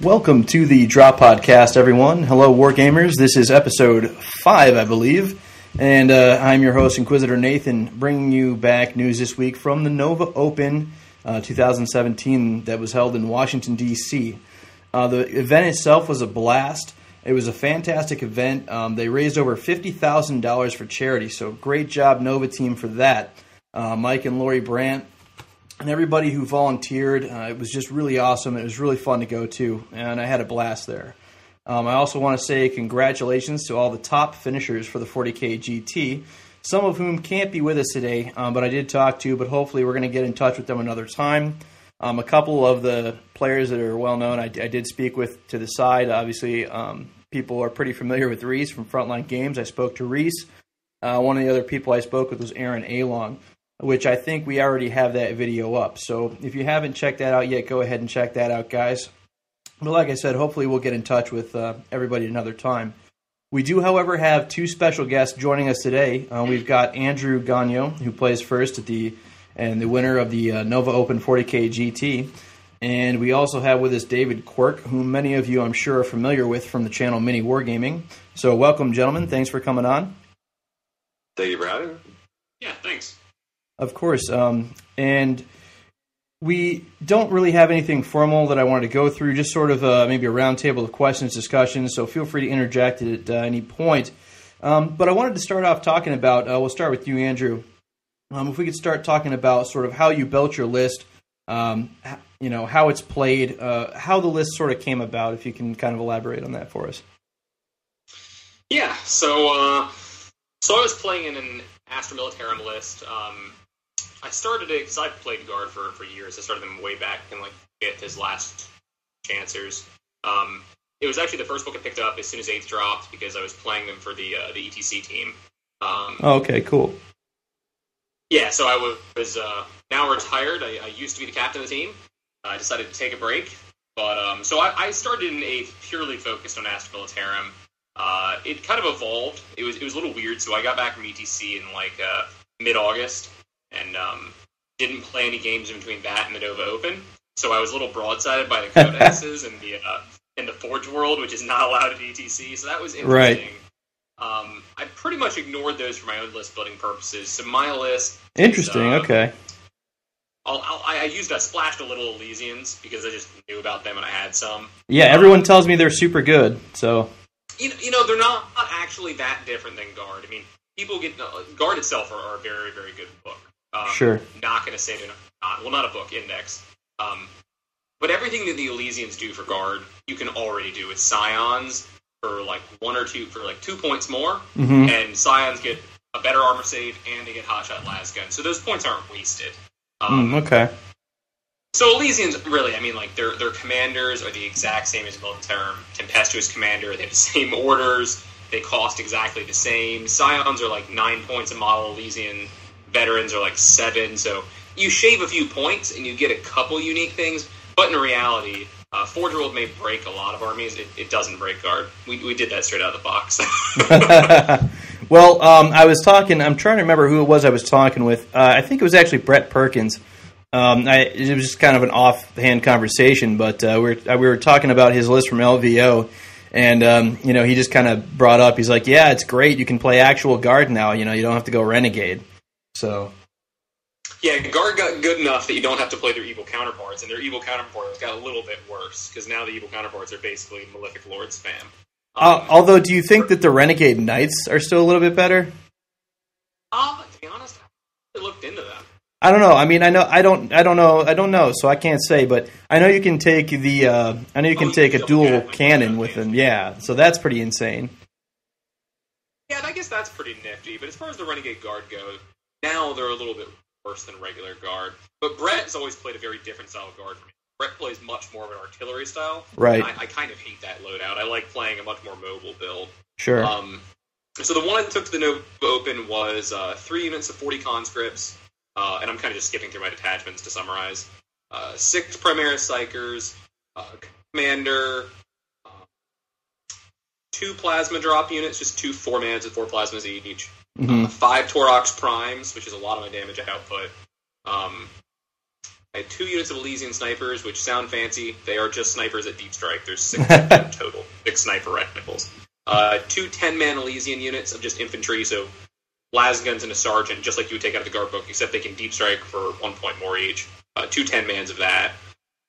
Welcome to the Drop Podcast, everyone. Hello, Wargamers. This is episode 5, I believe, and I'm your host, Inquisitor Nathan, bringing you back news this week from the Nova Open 2017 that was held in Washington, D.C. The event itself was a blast. It was a fantastic event. They raised over $50,000 for charity, so great job, Nova team, for that. Mike and Lori Brandt and everybody who volunteered. It was just really awesome. It was really fun to go to, and I had a blast there. I also want to say congratulations to all the top finishers for the 40K GT, some of whom can't be with us today, but I did talk to, but hopefully we're going to get in touch with them another time. A couple of the players that are well-known I did speak with to the side. Obviously, people are pretty familiar with Reese from Frontline Games. I spoke to Reese. One of the other people I spoke with was Aaron Along, which I think we already have that video up. So if you haven't checked that out yet, go ahead and check that out, guys. But like I said, hopefully we'll get in touch with everybody another time. We do, however, have two special guests joining us today. We've got Andrew Gonyo, who plays first at the winner of the Nova Open 40K GT. And we also have with us David Quirk, whom many of you, I'm sure, are familiar with from the channel Mini Wargaming. So welcome, gentlemen. Thanks for coming on. Thank you for having me. Yeah, thanks. Of course. And we don't really have anything formal that I wanted to go through, just sort of maybe a roundtable of questions, discussions, so feel free to interject at any point. But I wanted to start off talking about, we'll start with you, Andrew. If we could start talking about sort of how you built your list, how it's played, how the list sort of came about, if you can kind of elaborate on that for us. Yeah, so I was playing in an Astra Militarum list. I started it because I've played Guard for years. I started them way back in his last Chancers. It was actually the first book I picked up as soon as 8th dropped because I was playing them for the ETC team. Okay, cool. Yeah, so I was now retired. I used to be the captain of the team. I decided to take a break. But so I started in 8th purely focused on Astra Militarum. It kind of evolved. It was a little weird. So I got back from ETC in mid-August. And didn't play any games in between that and the Nova Open, so I was a little broadsided by the codexes and the Forge World, which is not allowed at ETC. So that was interesting. Right. I pretty much ignored those for my own list building purposes. So my list, interesting. Okay. I splashed a little Elysians because I just knew about them and I had some. Yeah, everyone tells me they're super good. So they're not actually that different than Guard. I mean, people get Guard itself are a very, very good book. Sure. Not going to say they're not. Well, not a book, index. But everything that the Elysians do for Guard, you can already do with Scions for 2 points more. Mm-hmm. And Scions get a better armor save and they get hotshot las gun. So those points aren't wasted. Okay. So Elysians, really, their commanders are the exact same as Militarum. Tempestuous commander, they have the same orders. They cost exactly the same. Scions are 9 points a model. Elysian veterans are 7, so you shave a few points and you get a couple unique things, but in reality, Forge World may break a lot of armies. It doesn't break Guard. We did that straight out of the box. Well, I was talking, I'm trying to remember who it was I was talking with. I think it was actually Brett Perkins. It was just kind of an offhand conversation, but we were talking about his list from LVO. And, he just kind of brought up, he's like, yeah, it's great. You can play actual Guard now. You don't have to go Renegade. So. Yeah, Guard got good enough that you don't have to play their evil counterparts. And their evil counterparts got a little bit worse, because now the evil counterparts are basically Malefic Lord spam. Although, do you think that the Renegade Knights are still a little bit better? To be honest, I haven't looked into them. I don't know. I don't know. So I can't say, but I know you can take a dual cannon with them. Yeah, so that's pretty insane. Yeah, and I guess that's pretty nifty. But as far as the Renegade Guard goes, now they're a little bit worse than regular Guard. But Brett's always played a very different style of Guard for me. Brett plays much more of an artillery style. Right. I kind of hate that loadout. I like playing a much more mobile build. Sure. So the one I took to the Nova Open was 3 units of 40 conscripts. And I'm kind of just skipping through my detachments to summarize. 6 Primaris Psychers, Commander, 2 Plasma Drop units, just 2 4-mans with 4 plasmas each. 5 Taurox Primes, which is a lot of my damage output. I had 2 units of Elysian snipers, which sound fancy. They are just snipers at deep strike. There's 6 of them total. 6 sniper rifles. 2 10-man Elysian units of just infantry, so las guns and a sergeant, just like you would take out of the guard book, except they can deep strike for 1 point more each. 2 10-mans of that.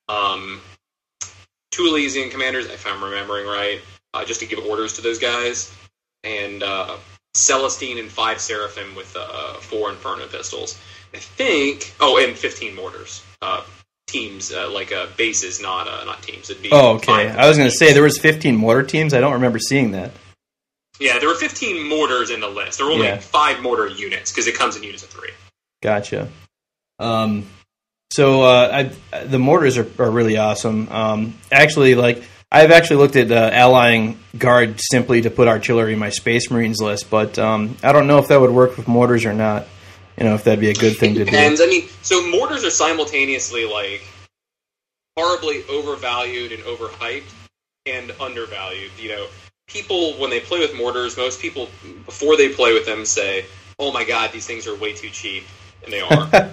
2 Elysian commanders, if I'm remembering right, just to give orders to those guys. And Celestine and 5 Seraphim with 4 Inferno pistols. I think... Oh, and 15 mortars. Teams, bases, not teams. It'd be okay. I was going to say, there was 15 mortar teams? I don't remember seeing that. Yeah, there were 15 mortars in the list. There were only 5 mortar units, because it comes in units of 3. Gotcha. The mortars are really awesome. I've actually looked at allying guard simply to put artillery in my Space Marines list, but I don't know if that would work with mortars or not. If that'd be a good thing to do. Depends. I mean, so mortars are simultaneously horribly overvalued and overhyped, and undervalued. People when they play with mortars, most people before they play with them say, "Oh my God, these things are way too cheap," and they are.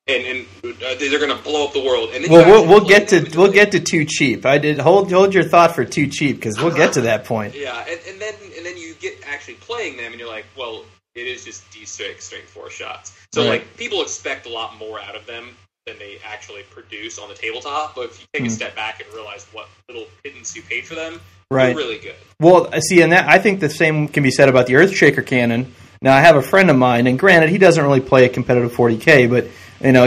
And they're going to blow up the world. And then we'll get to too cheap. I did hold your thought for too cheap because we'll get to that point. Yeah, and then you get actually playing them, and you're like, well, it is just D6 strength 4 shots. So people expect a lot more out of them than they actually produce on the tabletop. But if you take a step back and realize what little pittance you paid for them, they're really good. Well, see, and I think the same can be said about the Earthshaker cannon. Now, I have a friend of mine, and granted, he doesn't really play a competitive 40K, but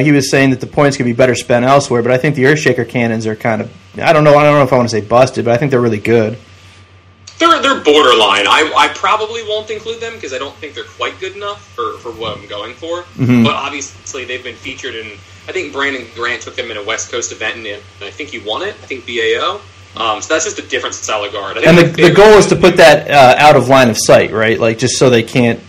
he was saying that the points could be better spent elsewhere. But I think the Earthshaker cannons are kind of, I don't know if I want to say busted, but I think they're really good. They're borderline. I probably won't include them because I don't think they're quite good enough for what I'm going for. Mm-hmm. But obviously, they've been featured in. I think Brandon Grant took them in a West Coast event, and I think he won it. I think BAO. So that's just a different style of guard. And the goal is to put that out of line of sight, right? Just so they can't,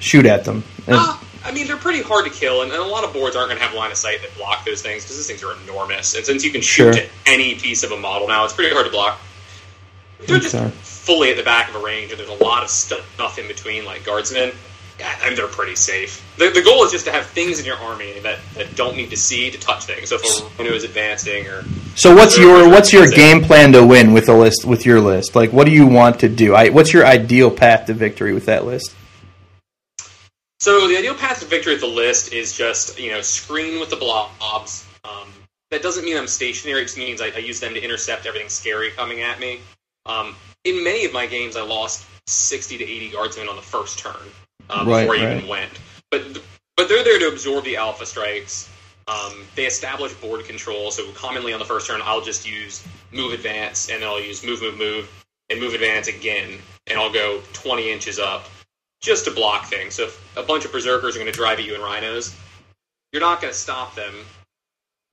shoot at them. They're pretty hard to kill, and a lot of boards aren't going to have line of sight that block those things because those things are enormous. And since you can shoot to any piece of a model now, it's pretty hard to block. They're just fully at the back of a range, and there's a lot of stuff in between, like guardsmen. Yeah, and they're pretty safe. The goal is just to have things in your army that don't need to see to touch things. So if a Rhino is advancing, or what's your game plan to win with your list? What do you want to do? What's your ideal path to victory with that list? So the ideal path to victory with the list is just screen with the blobs. That doesn't mean I'm stationary. It just means I use them to intercept everything scary coming at me. In many of my games, I lost 60 to 80 guardsmen on the first turn before I even went. But they're there to absorb the alpha strikes. They establish board control, so commonly on the first turn, I'll just use move advance, and then I'll use move, and move advance again, and I'll go 20 inches up just to block things. So if a bunch of berserkers are going to drive at you in rhinos, you're not going to stop them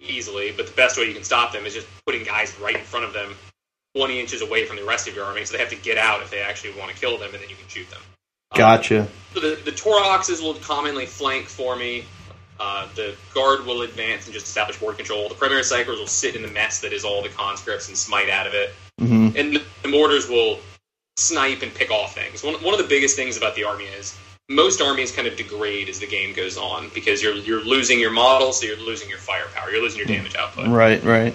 easily, but the best way you can stop them is just putting guys right in front of them 20 inches away from the rest of your army, so they have to get out if they actually want to kill them, and then you can shoot them. Gotcha. So the Toroxes will commonly flank for me. The guard will advance and just establish board control. The primary cyclers will sit in the mess that is all the conscripts and smite out of it. Mm-hmm. And the mortars will snipe and pick off things. One of the biggest things about the army is most armies kind of degrade as the game goes on because you're losing your model, so you're losing your firepower, you're losing your damage output. Right.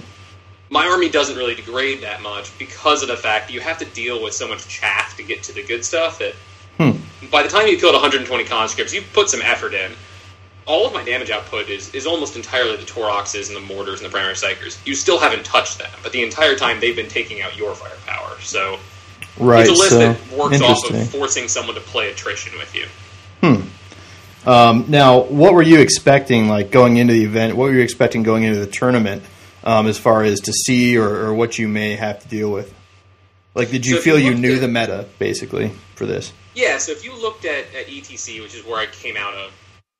My army doesn't really degrade that much because of the fact that you have to deal with so much chaff to get to the good stuff that by the time you killed 120 conscripts, you put some effort in. All of my damage output is almost entirely the Toroxes and the mortars and the primary psychers. You still haven't touched them, but the entire time they've been taking out your firepower. So it's a list that works off of forcing someone to play attrition with you. Now, what were you expecting, going into the event? What were you expecting going into the tournament, as far as to see or what you may have to deal with? Did you feel you knew the meta, basically, for this? Yeah, so if you looked at ETC, which is where I came out of,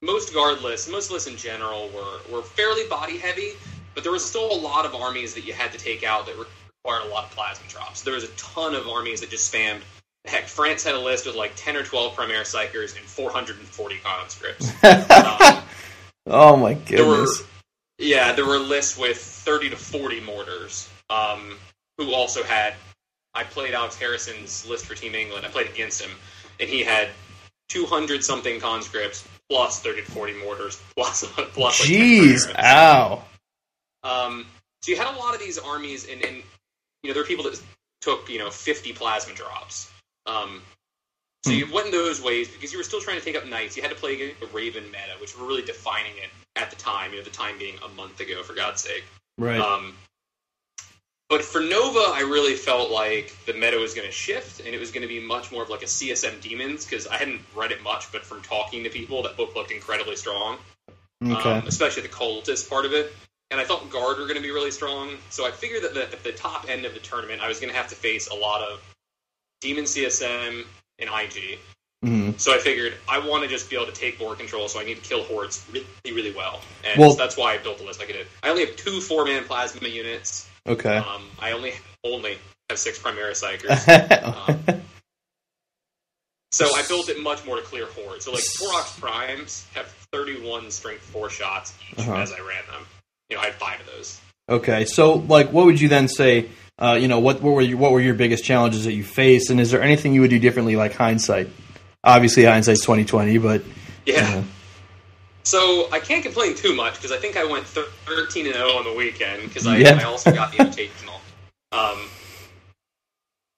most lists in general were fairly body-heavy, but there was still a lot of armies that you had to take out that required a lot of plasma drops. There was a ton of armies that just spammed. Heck, France had a list with 10 or 12 Primary Psychers and 440 conscripts. Oh my goodness. There were lists with 30 to 40 mortars, who also had... I played Alex Harrison's list for Team England. I played against him, and he had 200-something conscripts plus 30 to 40 mortars, plus like 10 Jeez, primaries. ow. So you had a lot of these armies, and there were people that took 50 plasma drops. So you went in those ways because you were still trying to take up knights. You had to play against the Raven meta, which were really defining it at the time. The time being a month ago, for God's sake. Right. But for Nova, I really felt like the meta was going to shift, and it was going to be much more of like a CSM Demons, because I hadn't read it much, but from talking to people, that book looked incredibly strong. Okay. Especially the cultist part of it. And I thought Guard were going to be really strong. So I figured that at the top end of the tournament, I was going to have to face a lot of Demon CSM and IG. Mm-hmm. So I figured I want to just be able to take board control, so I need to kill hordes really, really well. And so that's why I built the list like I did. I only have 2 4-man plasma units. Okay. I only have 6 Primera Psychers. So I built it much more to clear hordes. So like Torox Primes have 31 strength 4 shots each as I ran them. I had 5 of those. Okay, so like, what would you then say? What were your biggest challenges that you faced, and is there anything you would do differently, like hindsight? Obviously, hindsight's 20/20, but yeah. So I can't complain too much because I think I went 13-0 on the weekend because I also got the Invitational.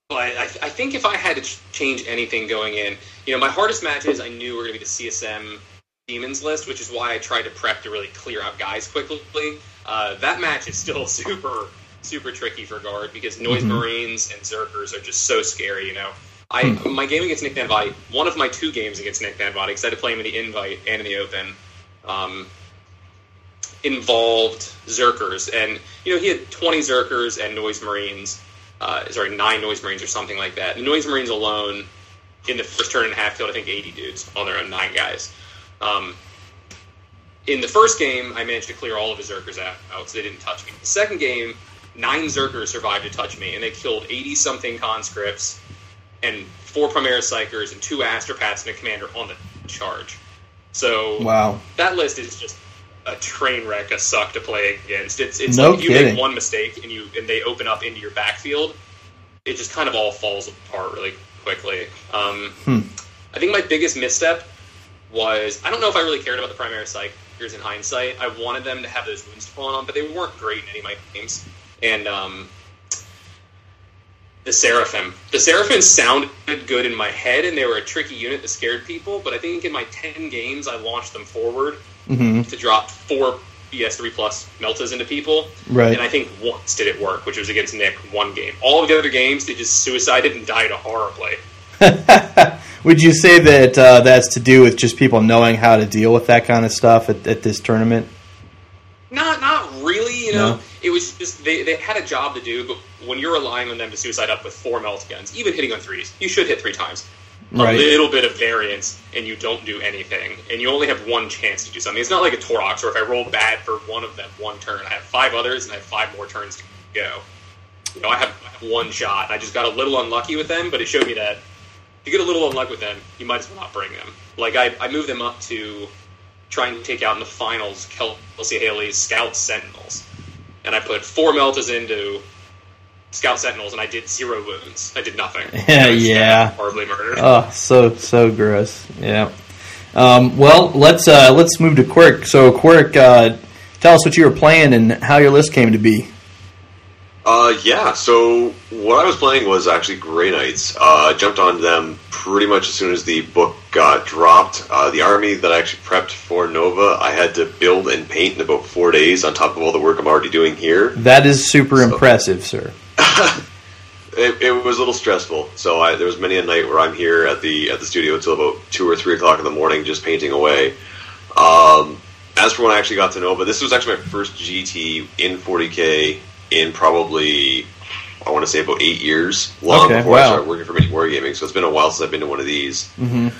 But I think if I had to change anything going in, my hardest matches I knew were going to be the CSM Demons list, which is why I tried to prep to really clear out guys quickly. That match is still super, super tricky for Guard because Noise Marines and Zerkers are just so scary, My game against Nick Nanvati, one of my 2 games against Nick Nanvati, because I had to play him in the Invite and in the Open, involved Zerkers. And, he had 20 Zerkers and Noise Marines, 9 Noise Marines or something like that. The Noise Marines alone, in the first turn and a half, killed, I think, 80 dudes on their own, 9 guys. In the first game, I managed to clear all of his Zerkers out, so they didn't touch me. The second game, 9 Zerkers survived to touch me, and they killed 80-something conscripts, and 4 Primera Psychers, and 2 Astropaths, and a commander on the charge. So that list is just a train wreck, a suck to play against. It's no like if you kidding. make one mistake and they open up into your backfield, it just kind of all falls apart really quickly. I think my biggest misstep was, I don't know if I really cared about the Primera Psychers in hindsight. I wanted them to have those wounds to pull on, but they weren't great in any of my games. And the Seraphim. The Seraphim sounded good in my head, and they were a tricky unit that scared people, but I think in my 10 games, I launched them forward to drop 4 BS3 plus Meltas into people. Right. And I think once did it work, which was against Nick, 1 game. All of the other games, they just suicided and died horribly. Would you say that that's to do with just people knowing how to deal with that kind of stuff at this tournament? Not really, No? It was just, they had a job to do, but when you're relying on them to suicide up with 4 melt guns, even hitting on 3s, you should hit 3 times. Right. A little bit of variance, and you don't do anything, and you only have 1 chance to do something. It's not like a Torox, or if I roll bad for one of them 1 turn, I have 5 others, and I have 5 more turns to go. I have 1 shot. I just got a little unlucky with them, but it showed me that if you get a little unlucky with them, you might as well not bring them. Like, I moved them up to trying to take out in the finals Kelsey Haley's Scout Sentinels. And I put 4 Meltas into Scout Sentinels, and I did 0 wounds. I did nothing. Yeah. Horribly murdered. Oh, so gross. Yeah. Well, let's move to Quirk. So, Quirk, tell us what you were playing and how your list came to be. So what I was playing was actually Grey Knights. Jumped on them pretty much as soon as the book got dropped. The army that I actually prepped for Nova, I had to build and paint in about 4 days on top of all the work I'm already doing here. That is super impressive, sir. It was a little stressful. So there was many a night where I'm here at the studio until about 2 or 3 o'clock in the morning just painting away. As for when I actually got to Nova, this was actually my first GT in 40K in probably, I want to say, about 8 years, long before I started working for Mini Wargaming. So it's been a while since I've been to one of these. The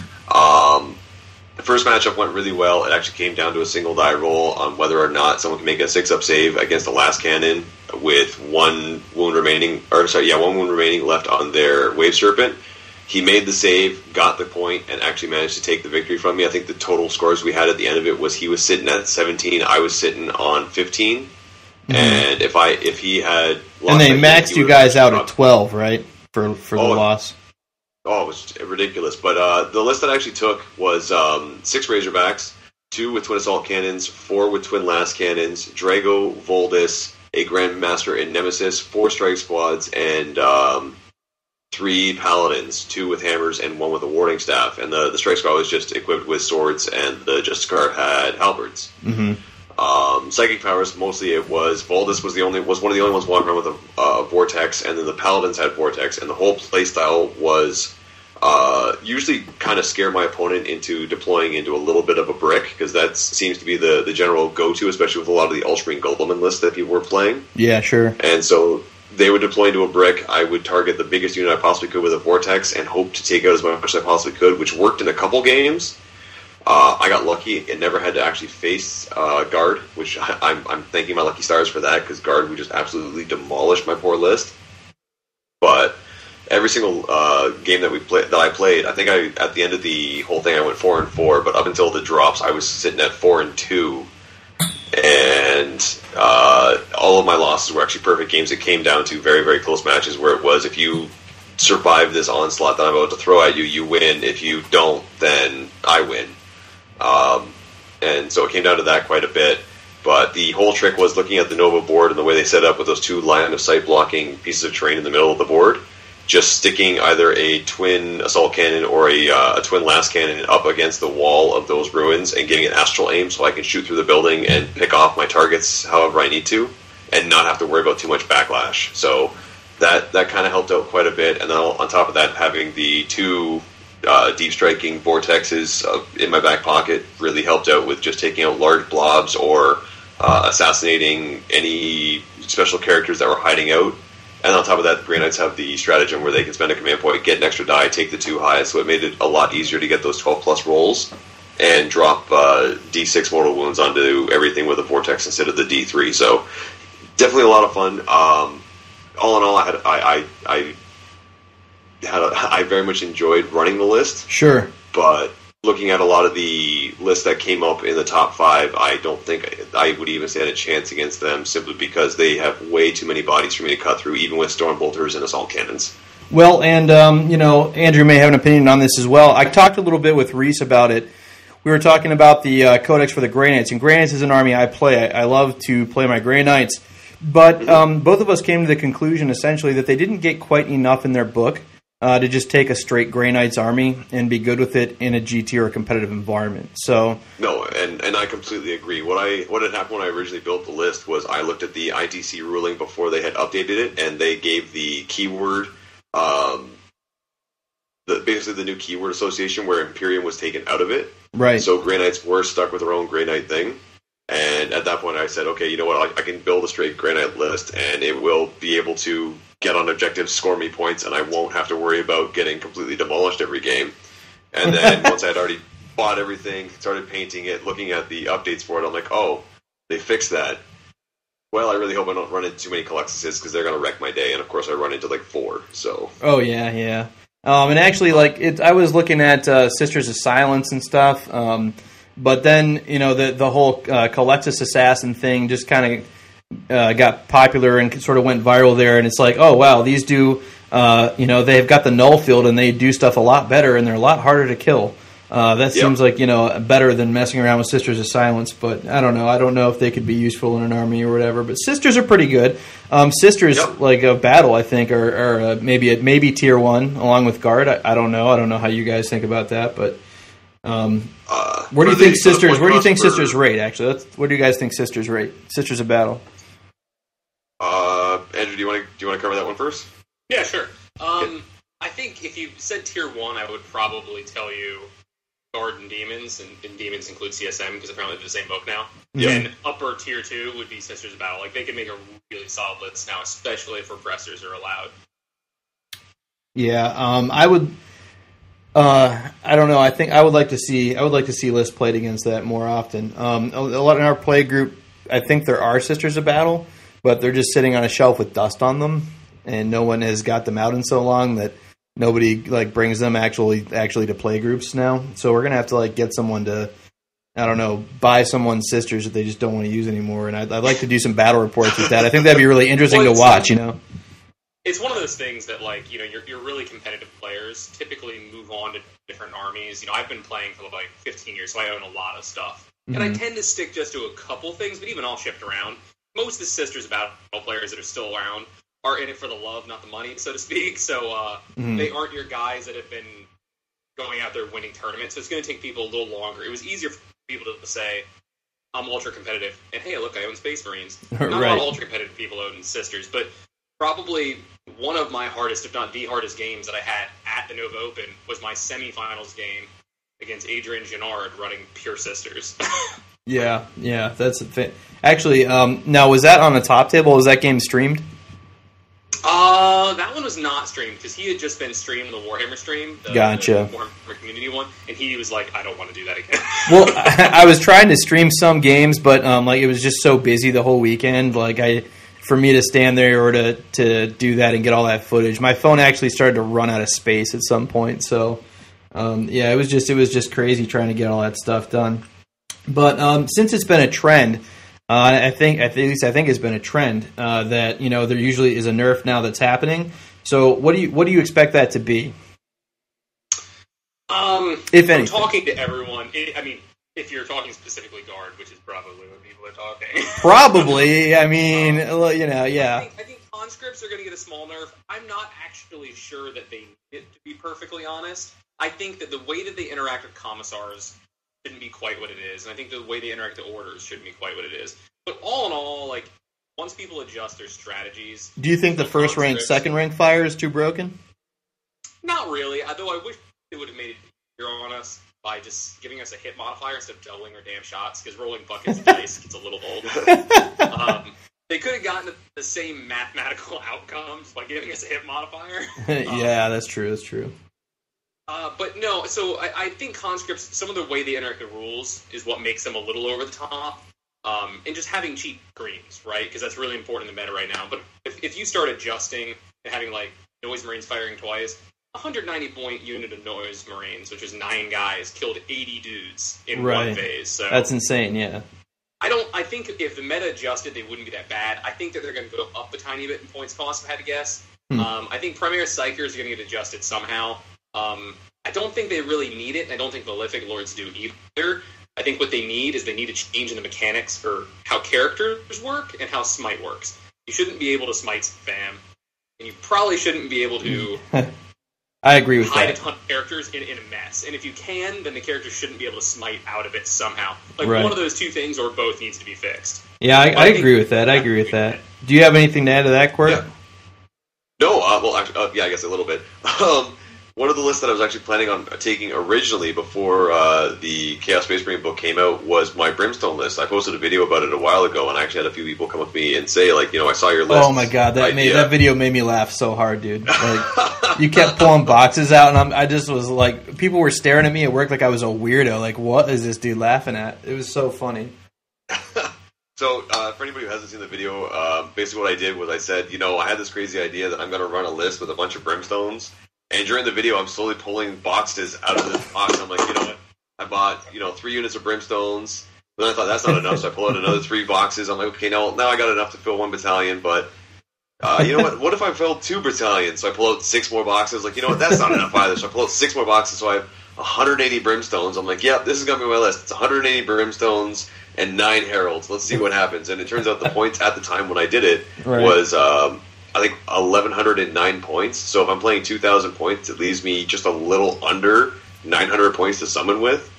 first matchup went really well. It actually came down to a single die roll on whether or not someone can make a 6-up save against the last cannon with 1 wound remaining, one wound remaining left on their Wave Serpent. He made the save, got the point, and actually managed to take the victory from me. I think the total scores we had at the end of it was he was sitting at 17, I was sitting on 15. And if he had lost, and they maxed you guys out at 12, right? For the loss. Oh, it was ridiculous. But the list that I actually took was 6 Razorbacks, 2 with twin assault cannons, 4 with twin last cannons, Drago, Voldus, a Grandmaster and Nemesis, 4 strike squads, and 3 paladins, 2 with hammers and 1 with a warding staff. And the strike squad was just equipped with swords, and the Justice Guard had halberds. Mm-hmm. Psychic powers, mostly it was Voldus was one of the only ones walking around with a vortex, and then the paladins had vortex, and the whole playstyle was usually kind of scare my opponent into deploying into a little bit of a brick, because that seems to be the general go-to, especially with a lot of the Ultramarine Goldman lists that people were playing. Yeah, sure. And so they would deploy into a brick. I would target the biggest unit I possibly could with a vortex and hope to take out as much as I possibly could, which worked in a couple games. I got lucky and never had to actually face Guard, which I'm thanking my lucky stars for that, because Guard would just absolutely demolish my poor list. But every single game that I played, I think at the end of the whole thing I went 4-4, but up until the drops I was sitting at 4-2, and all of my losses were actually perfect games. It came down to very, very close matches where it was, if you survive this onslaught that I'm about to throw at you, you win. If you don't, then I win. And so it came down to that quite a bit. But the whole trick was looking at the Nova board and the way they set up with those 2 line of sight blocking pieces of terrain in the middle of the board, just sticking either a twin assault cannon or a twin last cannon up against the wall of those ruins and getting an astral aim so I can shoot through the building and pick off my targets however I need to, and not have to worry about too much backlash. So that kind of helped out quite a bit. And then on top of that, having the 2 deep striking vortexes in my back pocket really helped out with just taking out large blobs or assassinating any special characters that were hiding out. And on top of that, the Grey Knights have the stratagem where they can spend a command point, get an extra die, take the 2 highest, so it made it a lot easier to get those 12 plus rolls and drop D6 mortal wounds onto everything with a vortex instead of the D3. So definitely a lot of fun. All in all, I very much enjoyed running the list. Sure. But looking at a lot of the lists that came up in the top 5, I don't think I would even stand a chance against them, simply because they have way too many bodies for me to cut through, even with storm bolters and assault cannons. Well, and Andrew may have an opinion on this as well. I talked a little bit with Reese about it. We were talking about the codex for the Grey Knights, and Grey Knights is an army I play. I love to play my Grey Knights, but both of us came to the conclusion essentially that they didn't get quite enough in their book to just take a straight Grey Knights army and be good with it in a GT or a competitive environment. So no, and I completely agree. What had happened when I originally built the list was I looked at the ITC ruling before they had updated it, and they gave the keyword, basically the new keyword association where Imperium was taken out of it. Right. So Grey Knights were stuck with their own Grey Knight thing. And at that point I said, okay, you know what, I can build a straight Grey Knight list, and it will be able to get on objectives, score me points, and I won't have to worry about getting completely demolished every game. And then once I had already bought everything, started painting it, looking at the updates for it, I'm like, oh, they fixed that. Well, I really hope I don't run into too many Colexuses, because they're going to wreck my day, and of course I run into like 4, so... Oh, yeah. And actually, I was looking at Sisters of Silence and stuff, but then, the whole Colexus Assassin thing just kind of got popular and sort of went viral there, and it's like, oh, wow, these do, they've got the null field, and they do stuff a lot better, and they're a lot harder to kill. That seems like, better than messing around with Sisters of Silence, but I don't know. I don't know if they could be useful in an army or whatever, but Sisters are pretty good. Sisters, like a battle, I think, are maybe tier 1 along with Guard. I don't know. I don't know how you guys think about that, but where do you think Sisters rate, actually? Where do you guys think Sisters rate? Sisters of Battle. Andrew, do you want to cover that one first? Yeah, sure. I think if you said tier 1, I would probably tell you Guard and Demons, and Demons include CSM, because apparently they're the same book now. Yeah. And upper tier 2 would be Sisters of Battle. Like, they can make a really solid list now, especially if repressors are allowed. Yeah, I would... I don't know. I think I would like to see lists played against that more often. A lot in our play group, I think there are Sisters of Battle, but they're just sitting on a shelf with dust on them, and no one has got them out in so long that nobody brings them actually to play groups now. So we're gonna have to get someone to, I don't know, buy someone's Sisters that they just don't want to use anymore. And I'd like to do some battle reports with that. I think that'd be really interesting to watch. it's one of those things that, like, you know, you're really competitive players typically move on to different armies. You know, I've been playing for like 15 years, so I own a lot of stuff. And I tend to stick just to a couple things, but even I'll shift around. Most of the Sisters Battle players that are still around are in it for the love, not the money, so to speak. So they aren't your guys that have been going out there winning tournaments. So it's going to take people a little longer. It was easier for people to say, I'm ultra competitive, and hey, look, I own Space Marines. Not a lot of ultra competitive people own Sisters, but probably one of my hardest, if not the hardest games that I had at the Nova Open was my semifinals game against Adrian Gennard running Pure Sisters. Yeah, that's a thing. Actually, now, was that on the top table? Was that game streamed? That one was not streamed, because he had just been streamed the Warhammer stream. Gotcha. The Warhammer community one, and he was like, I don't want to do that again. Well, I was trying to stream some games, but like it was just so busy the whole weekend. Like for me to stand there or to do that and get all that footage, my phone actually started to run out of space at some point. So, yeah, it was just crazy trying to get all that stuff done. But since it's been a trend, I think it's been a trend that, you know, there usually is a nerf now that's happening. So what do you expect that to be? If anything, I'm talking to everyone. I mean, if you're talking specifically guard, which is probably what people are talking. Probably. I mean, you know, yeah. I think conscripts are going to get a small nerf. I'm not actually sure that they need it, to be perfectly honest. I think that the way that they interact with commissars shouldn't be quite what it is, and I think the way they interact with orders shouldn't be quite what it is. But all in all, like, once people adjust their strategies... Do you think the first rank, second rank fire is too broken? Not really, although I wish they would have made it easier on us by just giving us a hit modifier instead of doubling our damn shots, because rolling buckets of dice gets a little old. They could have gotten the same mathematical outcomes by giving us a hit modifier. Yeah, that's true. But no, so I think conscripts, some of the way they interact the rules is what makes them a little over the top. And just having cheap greens, right? Because that's really important in the meta right now. But if you start adjusting and having, like, Noise Marines firing twice, 190-point unit of Noise Marines, which is 9 guys, killed 80 dudes in one phase. So that's insane, yeah. I think if the meta adjusted, they wouldn't be that bad. I think that they're going to go up a tiny bit in points cost, if I had to guess. I think Premier Psychers are going to get adjusted somehow. I don't think they really need it, and I don't think Malefic Lords do either. I think what they need is they need a change in the mechanics for how characters work and how smite works. You shouldn't be able to smite spam, and you probably shouldn't be able to I agree with hide that. a ton of characters in a mess. And if you can, then the characters shouldn't be able to smite out of it somehow. Like, one of those two things or both needs to be fixed. Yeah, I agree with that. I agree with that. Do you have anything to add to that, Quirk? Yeah. No, well, actually, yeah, I guess a little bit. One of the lists that I was actually planning on taking originally before the Chaos Space Marine book came out was my Brimstone list. I posted a video about it a while ago, and I actually had a few people come up to me and say, like, you know, I saw your list. Oh my god, that video made me laugh so hard, dude. Like, you kept pulling boxes out, and I just was like, people were staring at me at work like I was a weirdo. Like, what is this dude laughing at? It was so funny. So, for anybody who hasn't seen the video, basically what I did was I said, you know, I had this crazy idea that I'm going to run a list with a bunch of Brimstones. And during the video, I'm slowly pulling boxes out of this box. I'm like, you know what? I bought, 3 units of Brimstones. Then I thought, that's not enough, so I pull out another 3 boxes. I'm like, okay, now I got enough to fill 1 battalion, but you know what? What if I filled 2 battalions? So I pull out 6 more boxes. Like, you know what? That's not enough either. So I pull out 6 more boxes, so I have 180 Brimstones. I'm like, yep, this is going to be my list. It's 180 Brimstones and 9 Heralds. Let's see what happens. And it turns out the points at the time when I did it was... I think 1,109 points. So if I'm playing 2,000 points, it leaves me just a little under 900 points to summon with.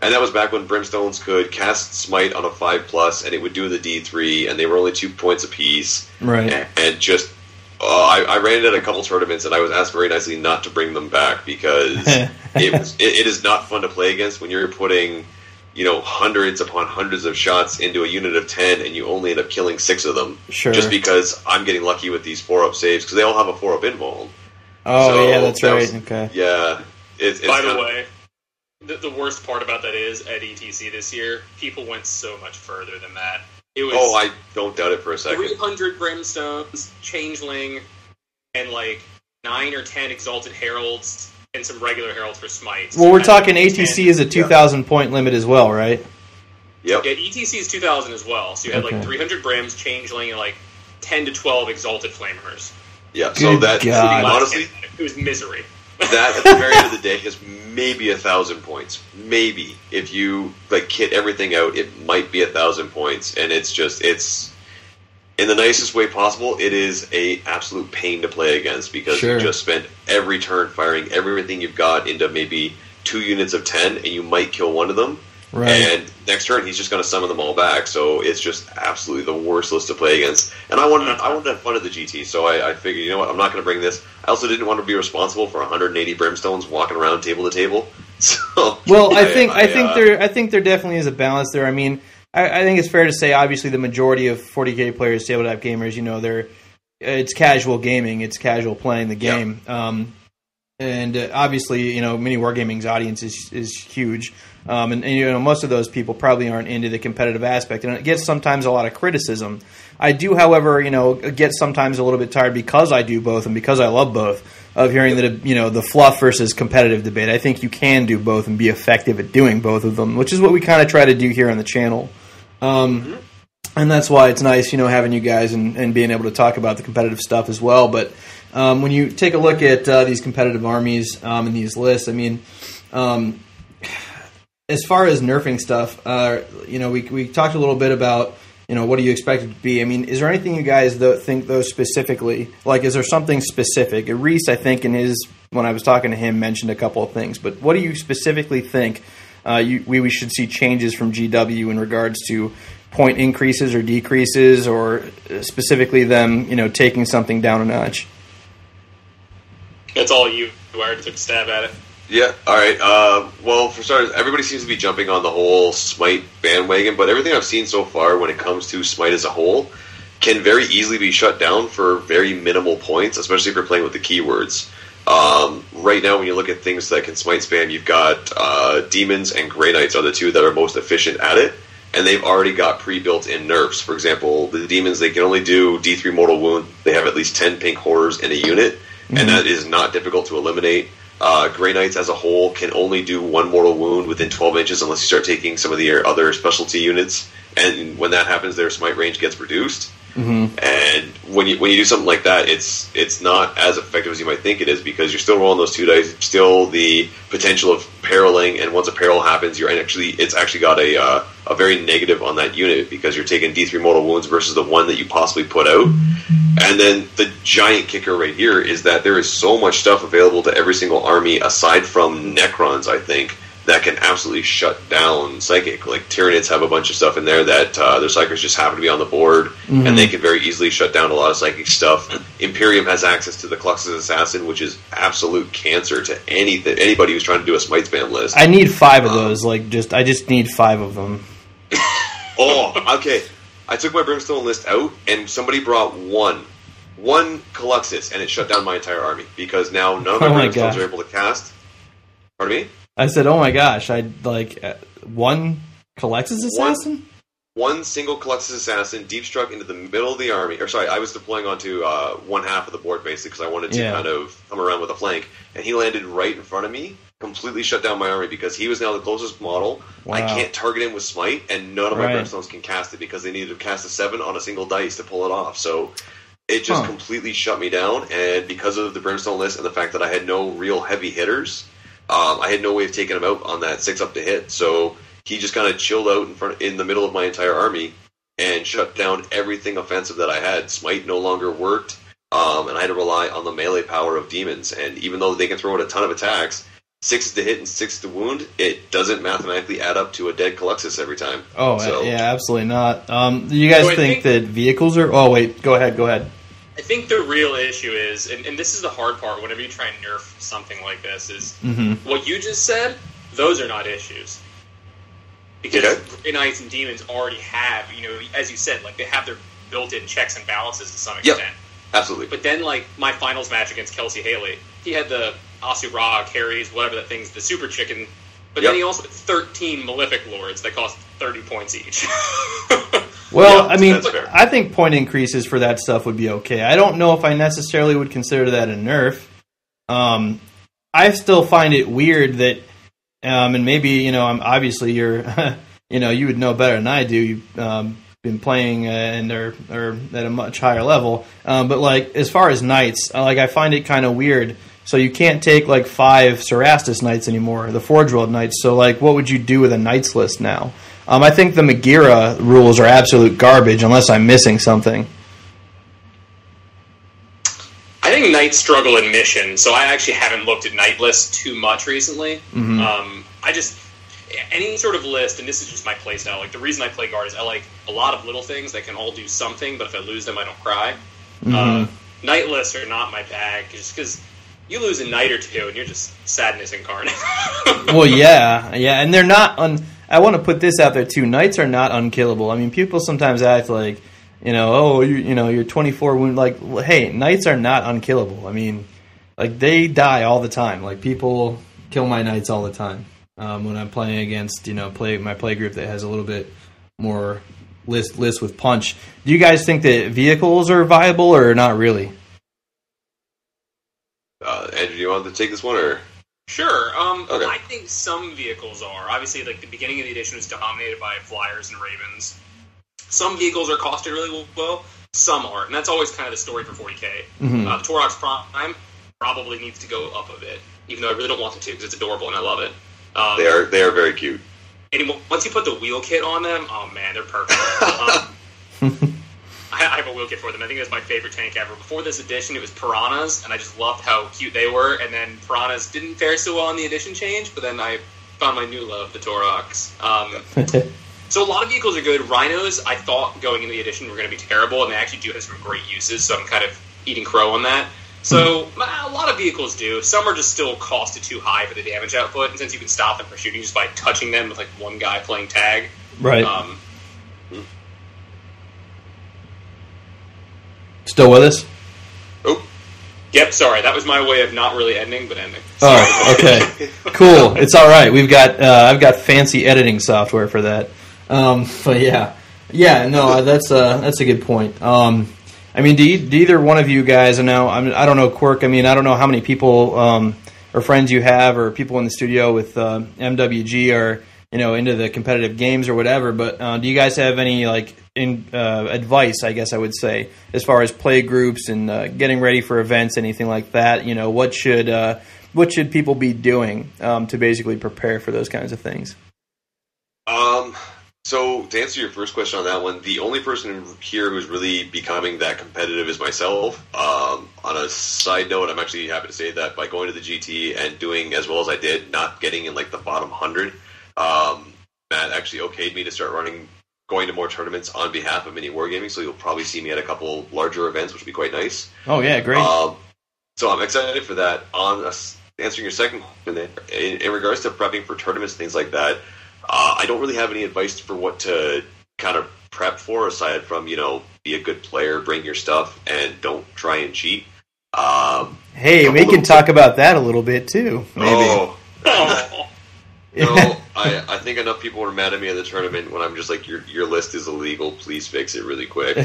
And that was back when Brimstones could cast Smite on a 5+, and it would do the D3, and they were only 2 points apiece. Right. And just, I ran it at a couple tournaments, and I was asked very nicely not to bring them back, because it is not fun to play against when you're putting... hundreds upon hundreds of shots into a unit of 10, and you only end up killing 6 of them. Sure. Just because I'm getting lucky with these 4-up saves, because they all have a 4-up invuln. Oh, so yeah, that's right. Okay. Yeah. By the way, the worst part about that is, at ETC this year, people went so much further than that. It was I don't doubt it for a second. 300 Brimstones, Changeling, and 9 or 10 Exalted Heralds, and some regular Heralds for Smites. Well, we're talking ATC is a 2,000 point limit as well, right? Yep. Yeah, ETC is 2,000 as well. So you had 300 Brims, Changeling, and 10 to 12 Exalted Flamers. Yeah, so that God. honestly, it was misery. That at the very end of the day is maybe 1,000 points. Maybe if you like kit everything out, it might be 1,000 points, and it's in the nicest way possible. It is a absolute pain to play against because you just spent every turn firing everything you've got into maybe 2 units of 10, and you might kill one of them. Right. And next turn, he's just going to summon them all back. So it's just absolutely the worst list to play against. And I wanted to have fun at the GT, so I figured, you know what, I'm not going to bring this. I also didn't want to be responsible for 180 brimstones walking around table to table. So well, I think there definitely is a balance there. I mean, I think it's fair to say, obviously, the majority of 40K players, tabletop gamers, you know, it's casual gaming, it's casual playing the game. Yep. And obviously, you know, Mini Wargaming's audience is huge. And you know, most of those people probably aren't into the competitive aspect, and it gets sometimes a lot of criticism. I do, however, you know, get sometimes a little bit tired because I do both and because I love both of hearing that, you know, the fluff versus competitive debate. I think you can do both and be effective at doing both of them, which is what we kind of try to do here on the channel. And that's why it's nice, you know, having you guys and being able to talk about the competitive stuff as well. But when you take a look at these competitive armies and these lists, I mean, as far as nerfing stuff, you know, we talked a little bit about, you know, what do you expect it to be? I mean, is there anything you guys think, though, specifically? Like, is there something specific? Reese, I think, when I was talking to him, mentioned a couple of things. But what do you specifically think we should see changes from GW in regards to point increases or decreases, or specifically them, you know, taking something down a notch? That's all you. I took a stab at it. Yeah, all right. Well, for starters, everybody seems to be jumping on the whole Smite bandwagon, but everything I've seen so far when it comes to Smite as a whole can very easily be shut down for very minimal points, especially if you're playing with the keywords. Right now, when you look at things that can Smite spam, you've got Demons and Grey Knights are the two that are most efficient at it, and they've already got pre-built in nerfs. For example, the Demons, they can only do D3 Mortal Wound. They have at least 10 pink horrors in a unit, and that is not difficult to eliminate. Grey Knights as a whole can only do 1 mortal wound within 12 inches unless you start taking some of the other specialty units, and when that happens, their smite range gets reduced. And when you do something like that, it's not as effective as you might think it is, because you're still rolling those 2 dice, still the potential of periling, and once a peril happens, it's actually got a very negative on that unit, because you're taking D3 mortal wounds versus the 1 that you possibly put out. And then the giant kicker right here is that there is so much stuff available to every single army, aside from Necrons, I think, that can absolutely shut down Psychic. Like, Tyranids have a bunch of stuff in there that their Psychers just happen to be on the board, and they can very easily shut down a lot of Psychic stuff. Imperium has access to the Clux's Assassin, which is absolute cancer to anybody who's trying to do a Smite spam list. I need 5 of those. I just need 5 of them. Oh, okay. I took my Brimstone list out, and somebody brought one Caluxus, and it shut down my entire army, because now none of my Brimstones are able to cast. Pardon me? I said, oh my gosh, one Caluxus Assassin? One single Caluxus Assassin deep struck into the middle of the army. Or sorry, I was deploying onto one half of the board, basically, because I wanted to kind of come around with a flank, and he landed right in front of me, completely shut down my army, because he was now the closest model. Wow. I can't target him with Smite, and none of my Brimstones can cast it, because they needed to cast a 7 on a single dice to pull it off. So it just completely shut me down, and because of the Brimstone list and the fact that I had no real heavy hitters, I had no way of taking him out on that 6 up to hit. So he just kind of chilled out in the middle of my entire army and shut down everything offensive that I had. Smite no longer worked, and I had to rely on the melee power of Demons. And even though they can throw out a ton of attacks, 6 to hit and 6 to wound, it doesn't mathematically add up to a dead Caluxus every time. Yeah, absolutely not. Do you guys think that vehicles are... Oh, wait, go ahead. I think the real issue is, and this is the hard part whenever you try and nerf something like this, is what you just said, those are not issues. Because Grey Knights and Demons already have, as you said, they have their built-in checks and balances to some extent. Yep, absolutely. But then, my finals match against Kelsey Haley, he had the Asura carries, whatever that thing's, the super chicken, but then he also had 13 Malefic Lords that cost 30 points each. Well, I think point increases for that stuff would be okay. I don't know if I necessarily would consider that a nerf. I still find it weird that, and maybe, obviously you're, you would know better than I do. been playing and are at a much higher level. But like as far as knights, I find it kind of weird. So you can't take like 5 Cerastus Knights anymore, the Forge World Knights. So like, what would you do with a Knights list now? I think the Magira rules are absolute garbage unless I'm missing something. I think Knights struggle in mission, so I actually haven't looked at Knight lists too much recently. Any sort of list, and this is just my play style, like the reason I play Guard is I like a lot of little things that can all do something, but if I lose them, I don't cry. Knight lists are not my bag, just because you lose a knight or two, and you're just sadness incarnate. Well, yeah, and they're not. I want to put this out there too. Knights are not unkillable. I mean, people sometimes act like, you're 24 wound. Like, hey, knights are not unkillable. I mean, like they die all the time. Like people kill my knights all the time when I'm playing against my play group that has a little bit more list with punch. Do you guys think that vehicles are viable or not really? Andrew, do you want to take this one or? Sure. Okay. I think some vehicles are. Obviously, like the beginning of the edition was dominated by Flyers and Ravens. Some vehicles are costed really well, some aren't, and that's always kind of the story for 40k. The Torox Prime probably needs to go up a bit, even though I really don't want it to because it's adorable and I love it. They are very cute. And once you put the wheel kit on them, oh man, they're perfect. I have a wheel kit for them. I think that's my favorite tank ever. Before this edition, it was Piranhas, and I just loved how cute they were. And then Piranhas didn't fare so well on the edition change, but then I found my new love, the Torox. So a lot of vehicles are good. Rhinos, I thought going into the edition were going to be terrible, and they actually do have some great uses, so I'm kind of eating crow on that. So a lot of vehicles do. Some are just still costed too high for the damage output, and since you can stop them from shooting just by touching them with like one guy playing tag. Right. Still with us? Oh. Yep, sorry. That was my way of not really ending, but ending. Sorry. Oh, okay. Cool. It's all right. I've got fancy editing software for that. But yeah. Yeah, no, that's a good point. I mean, do either one of you guys, and now I don't know, Quirk, I mean, I don't know how many people or friends you have or people in the studio with MWG are, into the competitive games or whatever, but do you guys have any advice, I guess I would say, as far as play groups and getting ready for events, anything like that? What should people be doing to basically prepare for those kinds of things? So to answer your first question on that one, the only person here who's really becoming that competitive is myself. On a side note, I'm actually happy to say that by going to the GT and doing as well as I did, not getting in like the bottom 100, Matt actually okayed me to start going to more tournaments on behalf of Mini Wargaming, so you'll probably see me at a couple larger events, which would be quite nice. Oh yeah, great. So I'm excited for that. Answering your second question, in regards to prepping for tournaments, things like that, I don't really have any advice for what to kind of prep for, aside from, be a good player, bring your stuff, and don't try and cheat. Hey, we can talk about that a little bit, too, maybe. Oh. No, I think enough people were mad at me at the tournament when I'm just like, your list is illegal, please fix it really quick.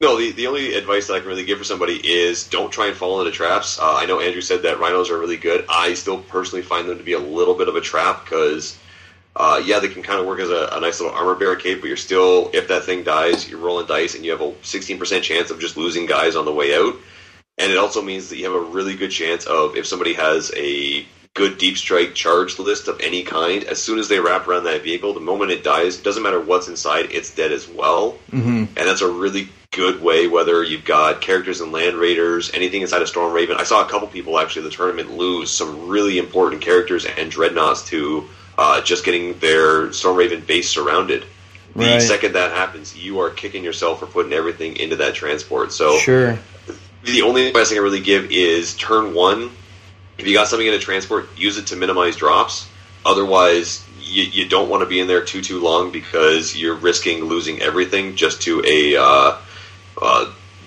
No, the only advice that I can really give for somebody is don't try and fall into traps. I know Andrew said that rhinos are really good. I still personally find them to be a little bit of a trap because, they can kind of work as a nice little armor barricade, but you're still, if that thing dies, you're rolling dice and you have a 16% chance of just losing guys on the way out. And it also means that you have a really good chance of, if somebody has a good deep strike charged list of any kind, as soon as they wrap around that vehicle, the moment it dies, it doesn't matter what's inside, it's dead as well. Mm-hmm. And that's a really good way, whether you've got characters in Land Raiders, anything inside of Storm Raven. I saw a couple people actually at the tournament lose some really important characters and dreadnoughts to just getting their Storm Raven base surrounded. The second that happens, you are kicking yourself for putting everything into that transport. So sure. The only advice I can really give is turn one. If you got something in a transport, use it to minimize drops. Otherwise, you don't want to be in there too long because you're risking losing everything just to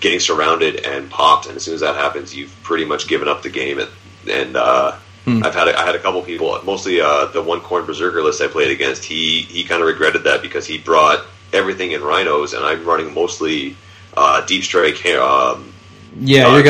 getting surrounded and popped. And as soon as that happens, you've pretty much given up the game. I had a couple people, mostly the one Corn Berserker list I played against. He kind of regretted that because he brought everything in rhinos, and I'm running mostly deep strike Yeah, you're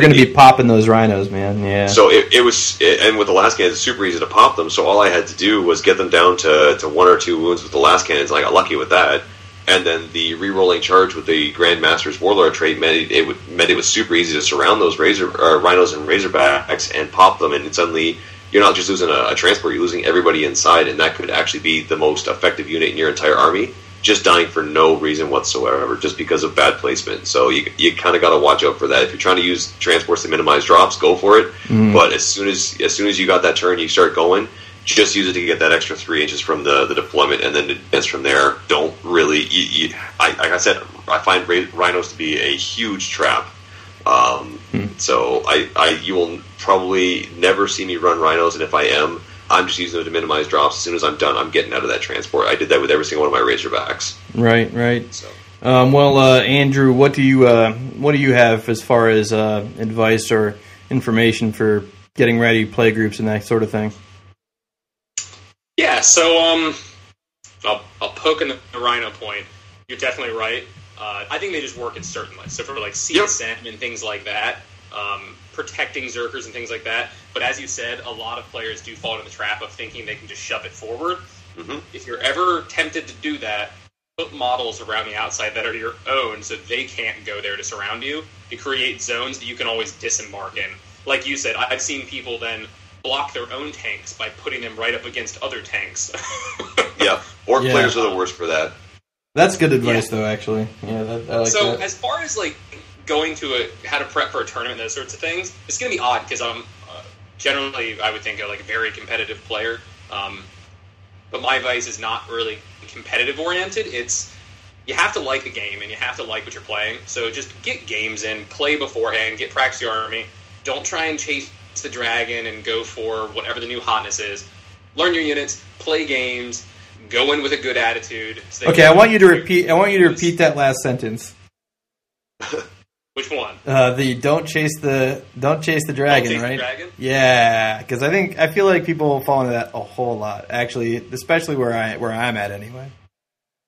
gonna be popping those rhinos, man. Yeah. So and with the last cannons, it's super easy to pop them. So all I had to do was get them down to 1 or 2 wounds with the last cannons, and I got lucky with that. And then the re-rolling charge with the Grandmaster's Warlord trait meant it was super easy to surround those rhinos and razorbacks and pop them, and suddenly you're not just losing a transport, you're losing everybody inside, and that could actually be the most effective unit in your entire army, just dying for no reason whatsoever, just because of bad placement. So you kind of got to watch out for that. If you're trying to use transports to minimize drops, go for it. But as soon as you got that turn, you start going. Just use it to get that extra 3 inches from the deployment, and then advance from there. Don't really. Like I said, I find rhinos to be a huge trap. So you will probably never see me run rhinos, and if I am, I'm just using them to minimize drops. As soon as I'm done, I'm getting out of that transport. I did that with every single one of my razorbacks. Right. So. Andrew, what do you have as far as advice or information for getting ready, play groups, and that sort of thing? Yeah, so I'll poke in the rhino point. You're definitely right. I think they just work in certain lists. So for like CSM and things like that, protecting Zerkers and things like that. But as you said, a lot of players do fall into the trap of thinking they can just shove it forward. If you're ever tempted to do that, put models around the outside that are your own so they can't go there to surround you. You create zones that you can always disembark in. Like you said, I've seen people then block their own tanks by putting them right up against other tanks. Orc players are the worst for that. That's good advice, though, actually. Yeah, I like so that. As far as like going to how to prep for a tournament, those sorts of things, it's going to be odd because I'm generally, I would think, like a very competitive player. But my advice is not really competitive oriented. It's you have to like the game and you have to like what you're playing. So just get games in, play beforehand, get practice your army. Don't try and chase the dragon and go for whatever the new hotness is. Learn your units, play games, go in with a good attitude. So okay, I want you to repeat that last sentence. Which one? The don't chase the dragon, don't chase right? The dragon? Yeah, because I feel like people fall into that a whole lot. Actually, especially where I'm at anyway.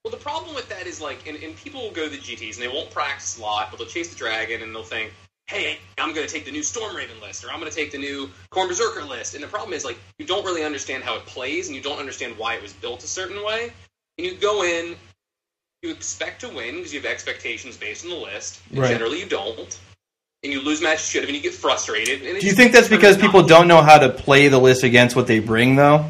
Well, the problem with that is like, and people will go to the GTs and they won't practice a lot, but they'll chase the dragon and they'll think, hey, I'm going to take the new Stormraven list, or I'm going to take the new Khorne Berserker list. And the problem is, like, you don't really understand how it plays, and you don't understand why it was built a certain way. And you go in, you expect to win, because you have expectations based on the list, and generally you don't. And you lose match should have, and you get frustrated. And do you think that's because people don't know how to play the list against what they bring, though?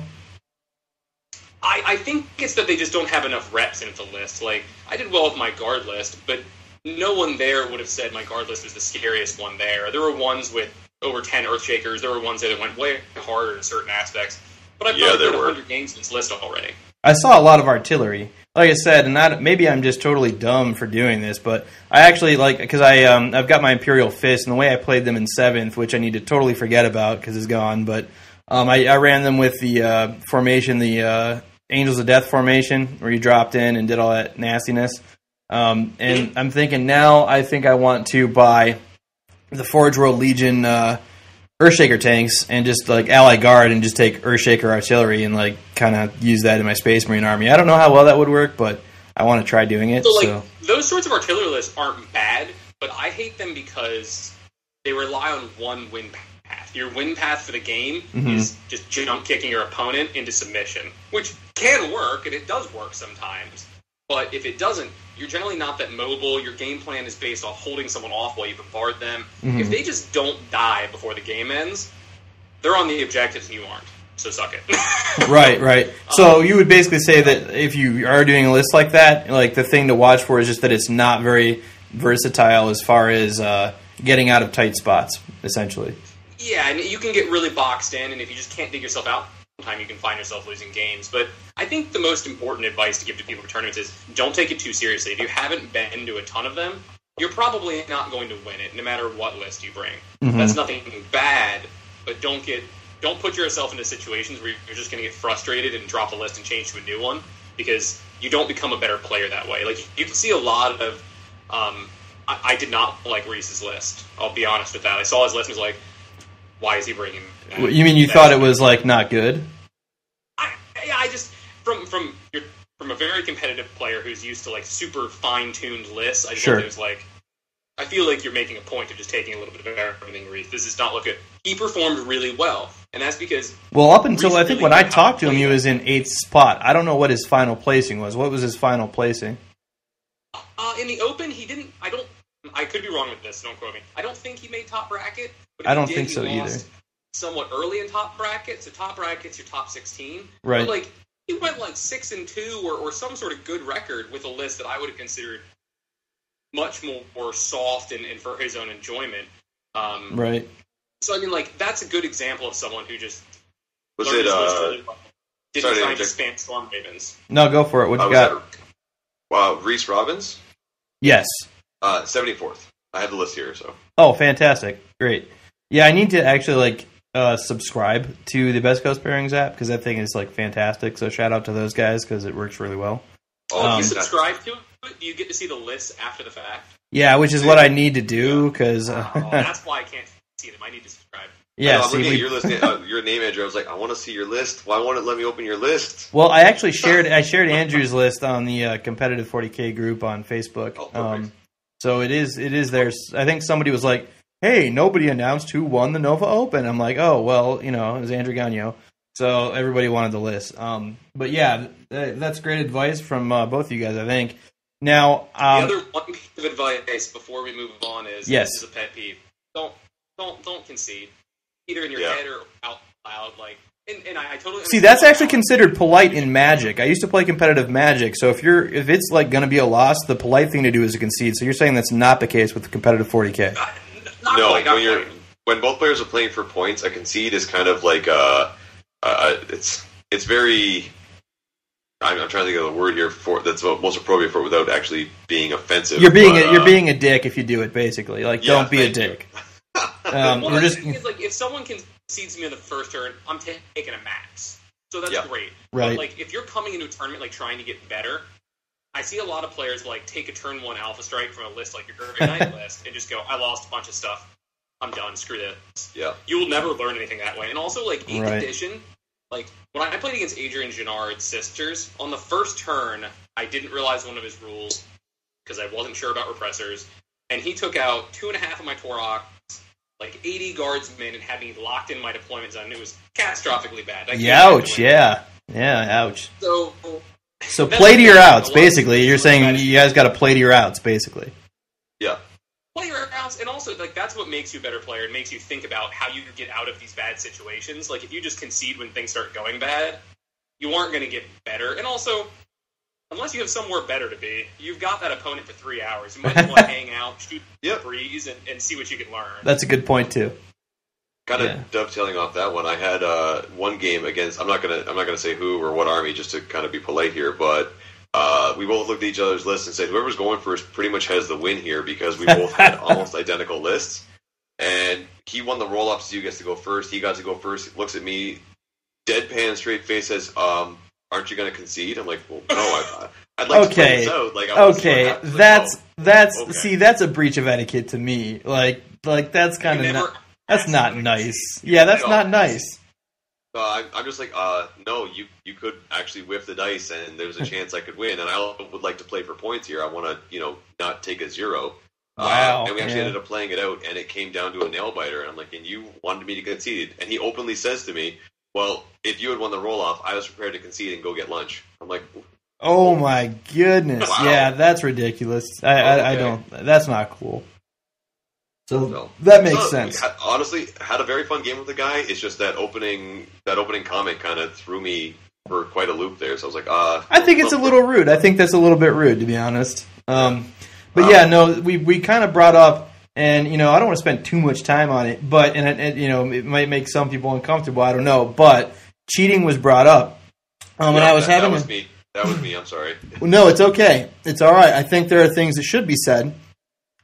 I think it's that they just don't have enough reps into the list. Like, I did well with my guard list, but no one there would have said my guard list was the scariest one there. There were ones with over 10 Earthshakers. There were ones that went way harder in certain aspects. But I've played 100 games in this list already. I saw a lot of artillery. Like I said, and maybe I'm just totally dumb for doing this, but I actually because I've got my Imperial Fist, and the way I played them in 7th, which I need to totally forget about because it's gone, but I ran them with the formation, the Angels of Death formation, where you dropped in and did all that nastiness. And I'm thinking now, I think I want to buy the Forge World Legion Earthshaker tanks and just like ally guard and just take Earthshaker artillery and like kind of use that in my Space Marine army. I don't know how well that would work, but I want to try doing it. So those sorts of artillery lists aren't bad, but I hate them because they rely on one win path. Your win path for the game is just jump kicking your opponent into submission, which can work, and it does work sometimes. But if it doesn't, you're generally not that mobile. Your game plan is based on holding someone off while you bombard them. If they just don't die before the game ends, they're on the objectives and you aren't. So suck it. Right. So you would basically say that if you are doing a list like that, like the thing to watch for is just that it's not very versatile as far as getting out of tight spots, essentially. Yeah, and you can get really boxed in, and if you just can't dig yourself out, time you can find yourself losing games. But I think the most important advice to give to people for tournaments is don't take it too seriously. If you haven't been to a ton of them, you're probably not going to win it, no matter what list you bring. That's nothing bad, but don't put yourself into situations where you're just going to get frustrated and drop the list and change to a new one, because you don't become a better player that way. Like, you can see a lot of I did not like Reese's list. I'll be honest with that. I saw his list and was like, why is he bringing that? You mean you thought it was like not good? I just from a very competitive player who's used to like super fine-tuned lists, I just thought it was like, I feel like you're making a point of just taking a little bit of everything, Reef. This does not look good. He performed really well, and that's because... Well, up until I think really when I talked to him, he was in 8th spot. I don't know what his final placing was. What was his final placing? In the Open, he didn't... I could be wrong with this, don't quote me. I don't think he made top bracket. But I don't think so either. Somewhat early in top bracket, so top bracket's your top 16. Right. But, like, he went like 6-2 or some sort of good record with a list that I would have considered much more soft and for his own enjoyment. Right. So, I mean, like, that's a good example of someone who just Was learned it, his list really well. Didn't sorry try to to spam Storm Ravens. No, go for it. What you got? Wow, Reese Robbins? Yes. 74th. I have the list here, so. Oh, fantastic. Great. Yeah, I need to actually, subscribe to the Best Coast Pairings app, because that thing is, fantastic. So shout out to those guys, because it works really well. Oh, if you subscribe to it, do you get to see the list after the fact? Yeah, which is what I need to do, because... that's why I can't see them. I need to subscribe. Yeah, I'm looking at your list, your name, Andrew. I was like, I want to see your list. Why won't it let me open your list? Well, I actually shared Andrew's list on the competitive 40K group on Facebook. Oh, perfect. So it is there. I think somebody was like, "Hey, nobody announced who won the Nova Open." I'm like, "Oh, well, it was Andrew Gonyo." So everybody wanted the list. But yeah, that's great advice from both of you guys, I think. Now, the other one piece of advice before we move on is yes. This is a pet peeve. Don't concede, either in your head or out loud. And I totally see. That's actually considered polite in Magic. I used to play competitive Magic, so if it's going to be a loss, the polite thing to do is to concede. So you're saying that's not the case with the competitive 40K? No, when both players are playing for points, a concede is kind of like it's very. I'm trying to think of the word here that's most appropriate for it without actually being offensive. You're being a dick if you do it. Basically, don't be a dick. We're just if someone concedes me in the first turn, I'm taking a max. So that's great. Right. But if you're coming into a tournament trying to get better, I see a lot of players take a turn 1 Alpha Strike from a list like your Gurgly Knight list and just go, I lost a bunch of stuff. I'm done. Screw this. Yeah. You will never learn anything that way. And also 8th edition, when I played against Adrian Gennard's sisters, on the first turn, I didn't realize one of his rules because I wasn't sure about repressors, and he took out 2.5 of my Taurox, 80 guardsmen, and had me locked in my deployment zone. It was catastrophically bad. Ouch, yeah, ouch. So play to your outs, basically. You're saying you guys got to play to your outs, basically. Yeah. Play your outs, and also, that's what makes you a better player. It makes you think about how you get out of these bad situations. If you just concede when things start going bad, you aren't going to get better. And also, unless you have somewhere better to be, you've got that opponent for 3 hours. You might want to hang out, shoot the breeze, and see what you can learn. That's a good point too. Kind of dovetailing off that one, I had one game against. I'm not gonna say who or what army, just to kind of be polite here, but we both looked at each other's lists and said whoever's going first pretty much has the win here because we both had almost identical lists. And he won the roll-up, so you gets to go first. He got to go first. He looks at me, deadpan, straight face, says, "Aren't you going to concede?" I'm like, "Well, no, I'd like to play this out." See, that's a breach of etiquette to me. That's kind of that's not nice. Yeah, that's not nice. I'm just like, no, you could actually whiff the dice, and there's a chance I could win. And I would like to play for points here. I want to, not take a 0. Wow. And we actually ended up playing it out, and it came down to a nail biter. And I'm like, and you wanted me to concede. And he openly says to me, well, if you had won the roll-off, I was prepared to concede and go get lunch. I'm like, oh my goodness. Wow. Yeah, that's ridiculous. I don't, that's not cool. So that makes sense. Honestly, had a very fun game with the guy. It's just that opening comment kind of threw me for quite a loop there. So I was like, I think it's a little rude. I think that's a little bit rude, to be honest. But we kind of brought up, and I don't want to spend too much time on it, but it might make some people uncomfortable. I don't know, but cheating was brought up. And I was that was me. That was me. I'm sorry. No, it's okay. It's all right. I think there are things that should be said.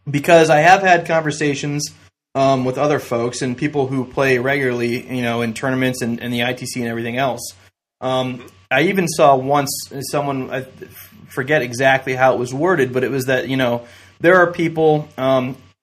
Because I have had conversations with other folks and people who play regularly, in tournaments and the ITC and everything else. I even saw once someone, I forget exactly how it was worded, but it was that, there are people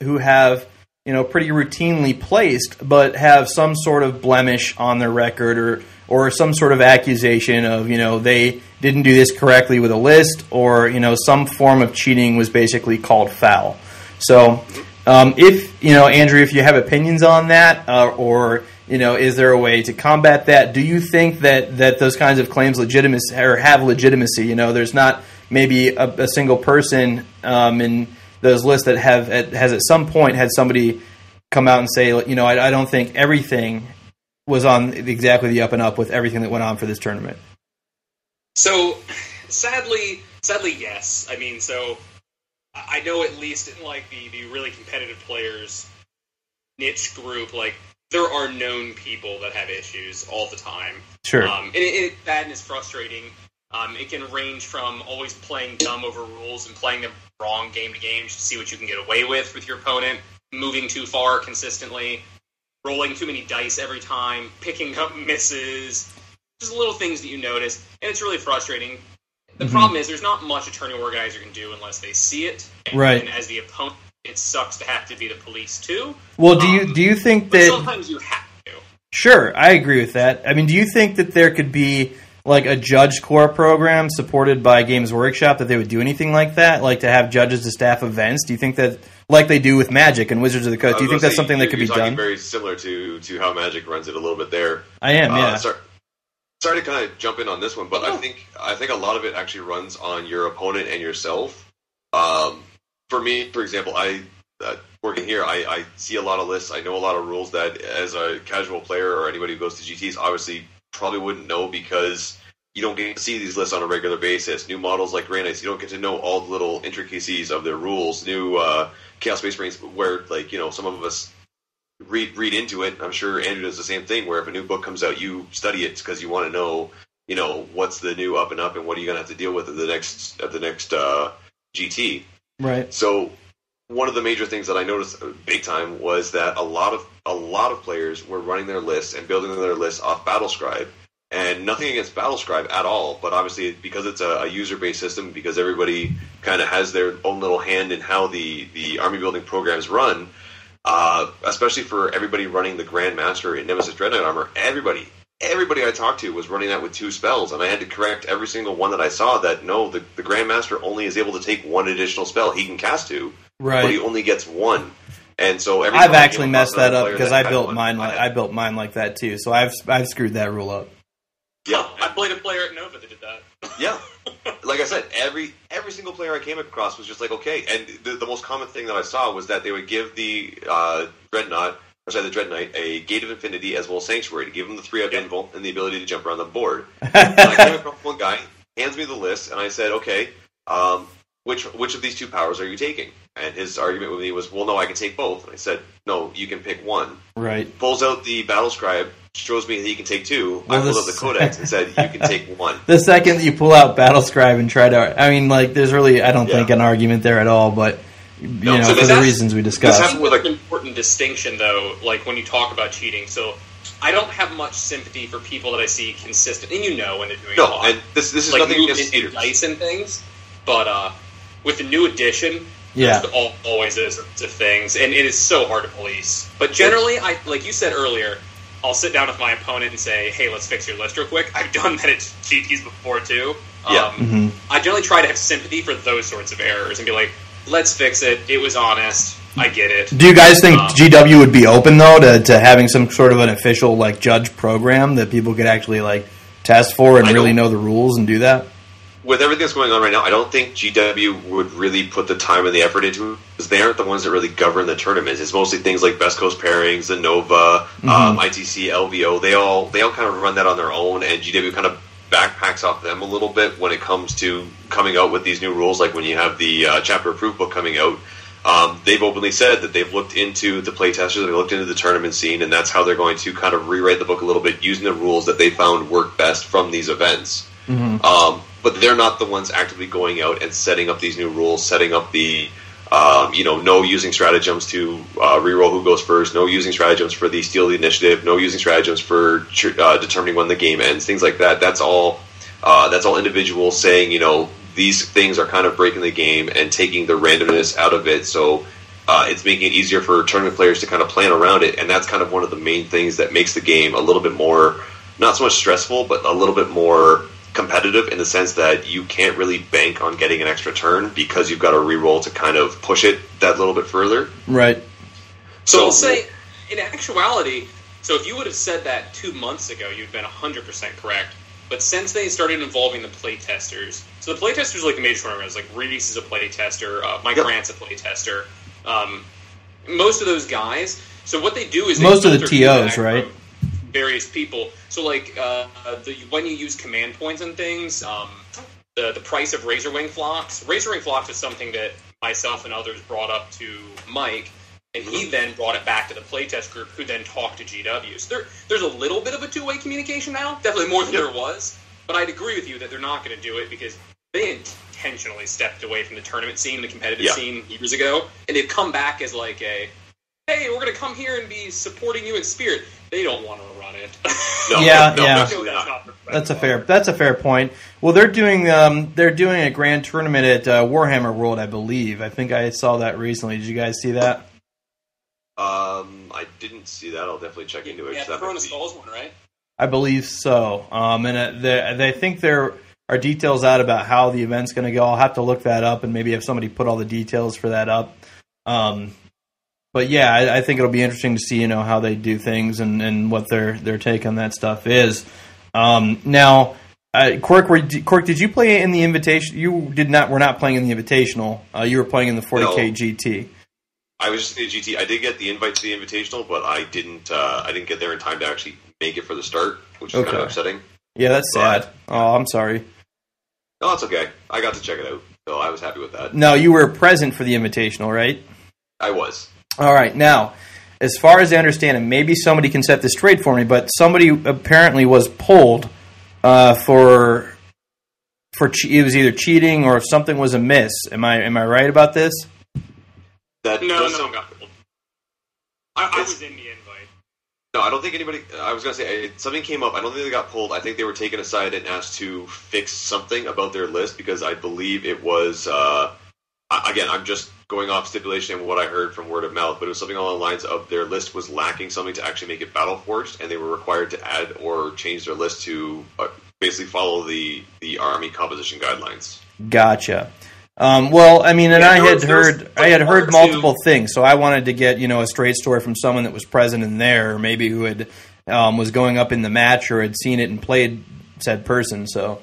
who have, pretty routinely placed, but have some sort of blemish on their record or some sort of accusation of, they didn't do this correctly with a list or, some form of cheating was basically called foul. So, if Andrew, if you have opinions on that, or is there a way to combat that? Do you think that those kinds of claims have legitimacy? There's not maybe a single person in those lists that has at some point had somebody come out and say, I don't think everything was on exactly the up and up with everything that went on for this tournament. So, sadly, yes. I mean, so I know at least in the really competitive players niche group, there are known people that have issues all the time. Sure. And it's bad and it's frustrating. It can range from always playing dumb over rules and playing the wrong game to game just to see what you can get away with your opponent, moving too far consistently, rolling too many dice every time, picking up misses, just little things that you notice, and it's really frustrating. The problem is there's not much a tourney organizer can do unless they see it. Right. And as the opponent, it sucks to have to be the police too. Well, do you think that sometimes you have to? Sure, I agree with that. I mean, do you think that there could be a judge core program supported by Games Workshop that they would do anything like that, to have judges to staff events? Do you think that, like they do with Magic and Wizards of the Coast, do you think that's something that could be done? Very similar to how Magic runs it a little bit there. I am, yeah. Sorry to kind of jump in on this one, but I think a lot of it actually runs on your opponent and yourself. For me, for example, working here, I see a lot of lists. I know a lot of rules that, as a casual player or anybody who goes to GTs, obviously probably wouldn't know because you don't get to see these lists on a regular basis. New models like Grey Knights, you don't get to know all the little intricacies of their rules. New Chaos Space Marines, where some of us read into it. I'm sure Andrew does the same thing, where if a new book comes out, you study it because you want to know, what's the new up and up and what are you going to have to deal with at the next GT. Right. So one of the major things that I noticed big time was that a lot of players were running their lists and building their lists off Battlescribe. And nothing against Battlescribe at all, but obviously because it's a user-based system, because everybody kind of has their own little hand in how the army building programs run, especially for everybody running the Grandmaster in Nemesis Dreadnought Armor, everybody I talked to was running that with 2 spells, and I had to correct every single one that I saw that, no, the Grandmaster only is able to take 1 additional spell. He can cast 2, right, but he only gets 1. And so I've actually messed that up because I built mine like that too, so I've screwed that rule up. Yeah, I played a player at Nova that did that. Yeah, like I said, every single player I came across was just okay. And the most common thing that I saw was that they would give the Dread Knight a Gate of Infinity as well as Sanctuary to give him the 3-up invul and the ability to jump around the board. And I came across one guy, hands me the list, and I said, okay, which of these 2 powers are you taking? And his argument with me was, well, no, I can take both. And I said, no, you can pick one. Right. Pulls out the Battle Scribe, shows me that he can take 2. I pulled out the Codex and said, you can take 1. The second that you pull out Battle Scribe and try to... there's really, I don't think, an argument there at all, but, for the reasons we discussed. That's an important distinction, though, when you talk about cheating. So, I don't have much sympathy for people that I see consistent, and when they're doing No, and this is nothing against movement and dice and things, but with the new edition... Yeah, there's always those sorts of things, and it is so hard to police. But generally, like you said earlier, I'll sit down with my opponent and say, hey, let's fix your list real quick. I've done that at GTs before, too. I generally try to have sympathy for those sorts of errors and be like, let's fix it. It was honest. I get it. Do you guys think GW would be open, though, to having some sort of an official judge program that people could actually test for and really know the rules and do that? With everything that's going on right now, I don't think GW would really put the time and the effort into it because they aren't the ones that really govern the tournaments. It's mostly things like Best Coast Pairings, the Nova, ITC, LVO. They all kind of run that on their own, and GW kind of backpacks off them a little bit when it comes to coming out with these new rules. Like when you have the chapter approved book coming out, they've openly said that they've looked into the playtesters, they've looked into the tournament scene, and that's how they're going to kind of rewrite the book a little bit using the rules that they found work best from these events. But they're not the ones actively going out and setting up these new rules, setting up the, no using stratagems to reroll who goes first, no using stratagems for the steal the initiative, no using stratagems for determining when the game ends, things like that. That's all individuals saying, these things are kind of breaking the game and taking the randomness out of it. So it's making it easier for tournament players to kind of plan around it. And that's kind of one of the main things that makes the game a little bit more, not so much stressful, but a little bit more competitive in the sense that you can't really bank on getting an extra turn because you've got a reroll to kind of push it that little bit further. Right. So I'll say, in actuality, so if you would have said that 2 months ago, you'd been 100% correct. But since they started involving the playtesters, so the playtesters like the major tournaments, like Reese is a playtester, Mike Grant's a playtester, most of those guys. So what they do is most of the TOs, right? Various people. So like when you use command points and things, the price of Razorwing Flocks. Razorwing Flocks is something that myself and others brought up to Mike. And he then brought it back to the playtest group, who then talked to GW. So there's a little bit of a two-way communication now, definitely more than there was. But I'd agree with you that they're not going to do it because they intentionally stepped away from the tournament scene, the competitive scene years ago, and they've come back as like a, hey, we're going to come here and be supporting you in spirit. They don't want to run it. That's a fair point. Well, they're doing a grand tournament at Warhammer World, I believe. I think I saw that recently. Did you guys see that? I didn't see that. I'll definitely check into it. Yeah, the Corona Skulls one, right? I believe so. And they think there are details out about how the event's going to go. I'll have to look that up and maybe have somebody put all the details for that up. But yeah, I think it'll be interesting to see, how they do things and what their take on that stuff is. Now, Quirk, did you play in the invitation? You did not. We're not playing in the invitational. You were playing in the 40K GT. I was just in the GT. I did get the invite to the Invitational, but I didn't get there in time to actually make it for the start, which is kind of upsetting. Yeah, that's sad. Oh, I'm sorry. No, it's okay. I got to check it out, so I was happy with that. No, you were present for the Invitational, right? I was. All right. Now, as far as I understand it, maybe somebody can set this straight for me, but somebody apparently was pulled for it was either cheating or something was amiss. Am I right about this? No one got pulled. I was in the invite. No, I don't think anybody... I was going to say, something came up. I don't think they got pulled. I think they were taken aside and asked to fix something about their list because I believe it was... again, I'm just going off stipulation and what I heard from word of mouth, but it was something along the lines of their list was lacking something to actually make it Battleforged, and they were required to add or change their list to basically follow the Army composition guidelines. Gotcha. Well, I mean, and I had heard multiple things, so I wanted to get a straight story from someone that was present in there, or maybe who had was going up in the match or had seen it and played said person. So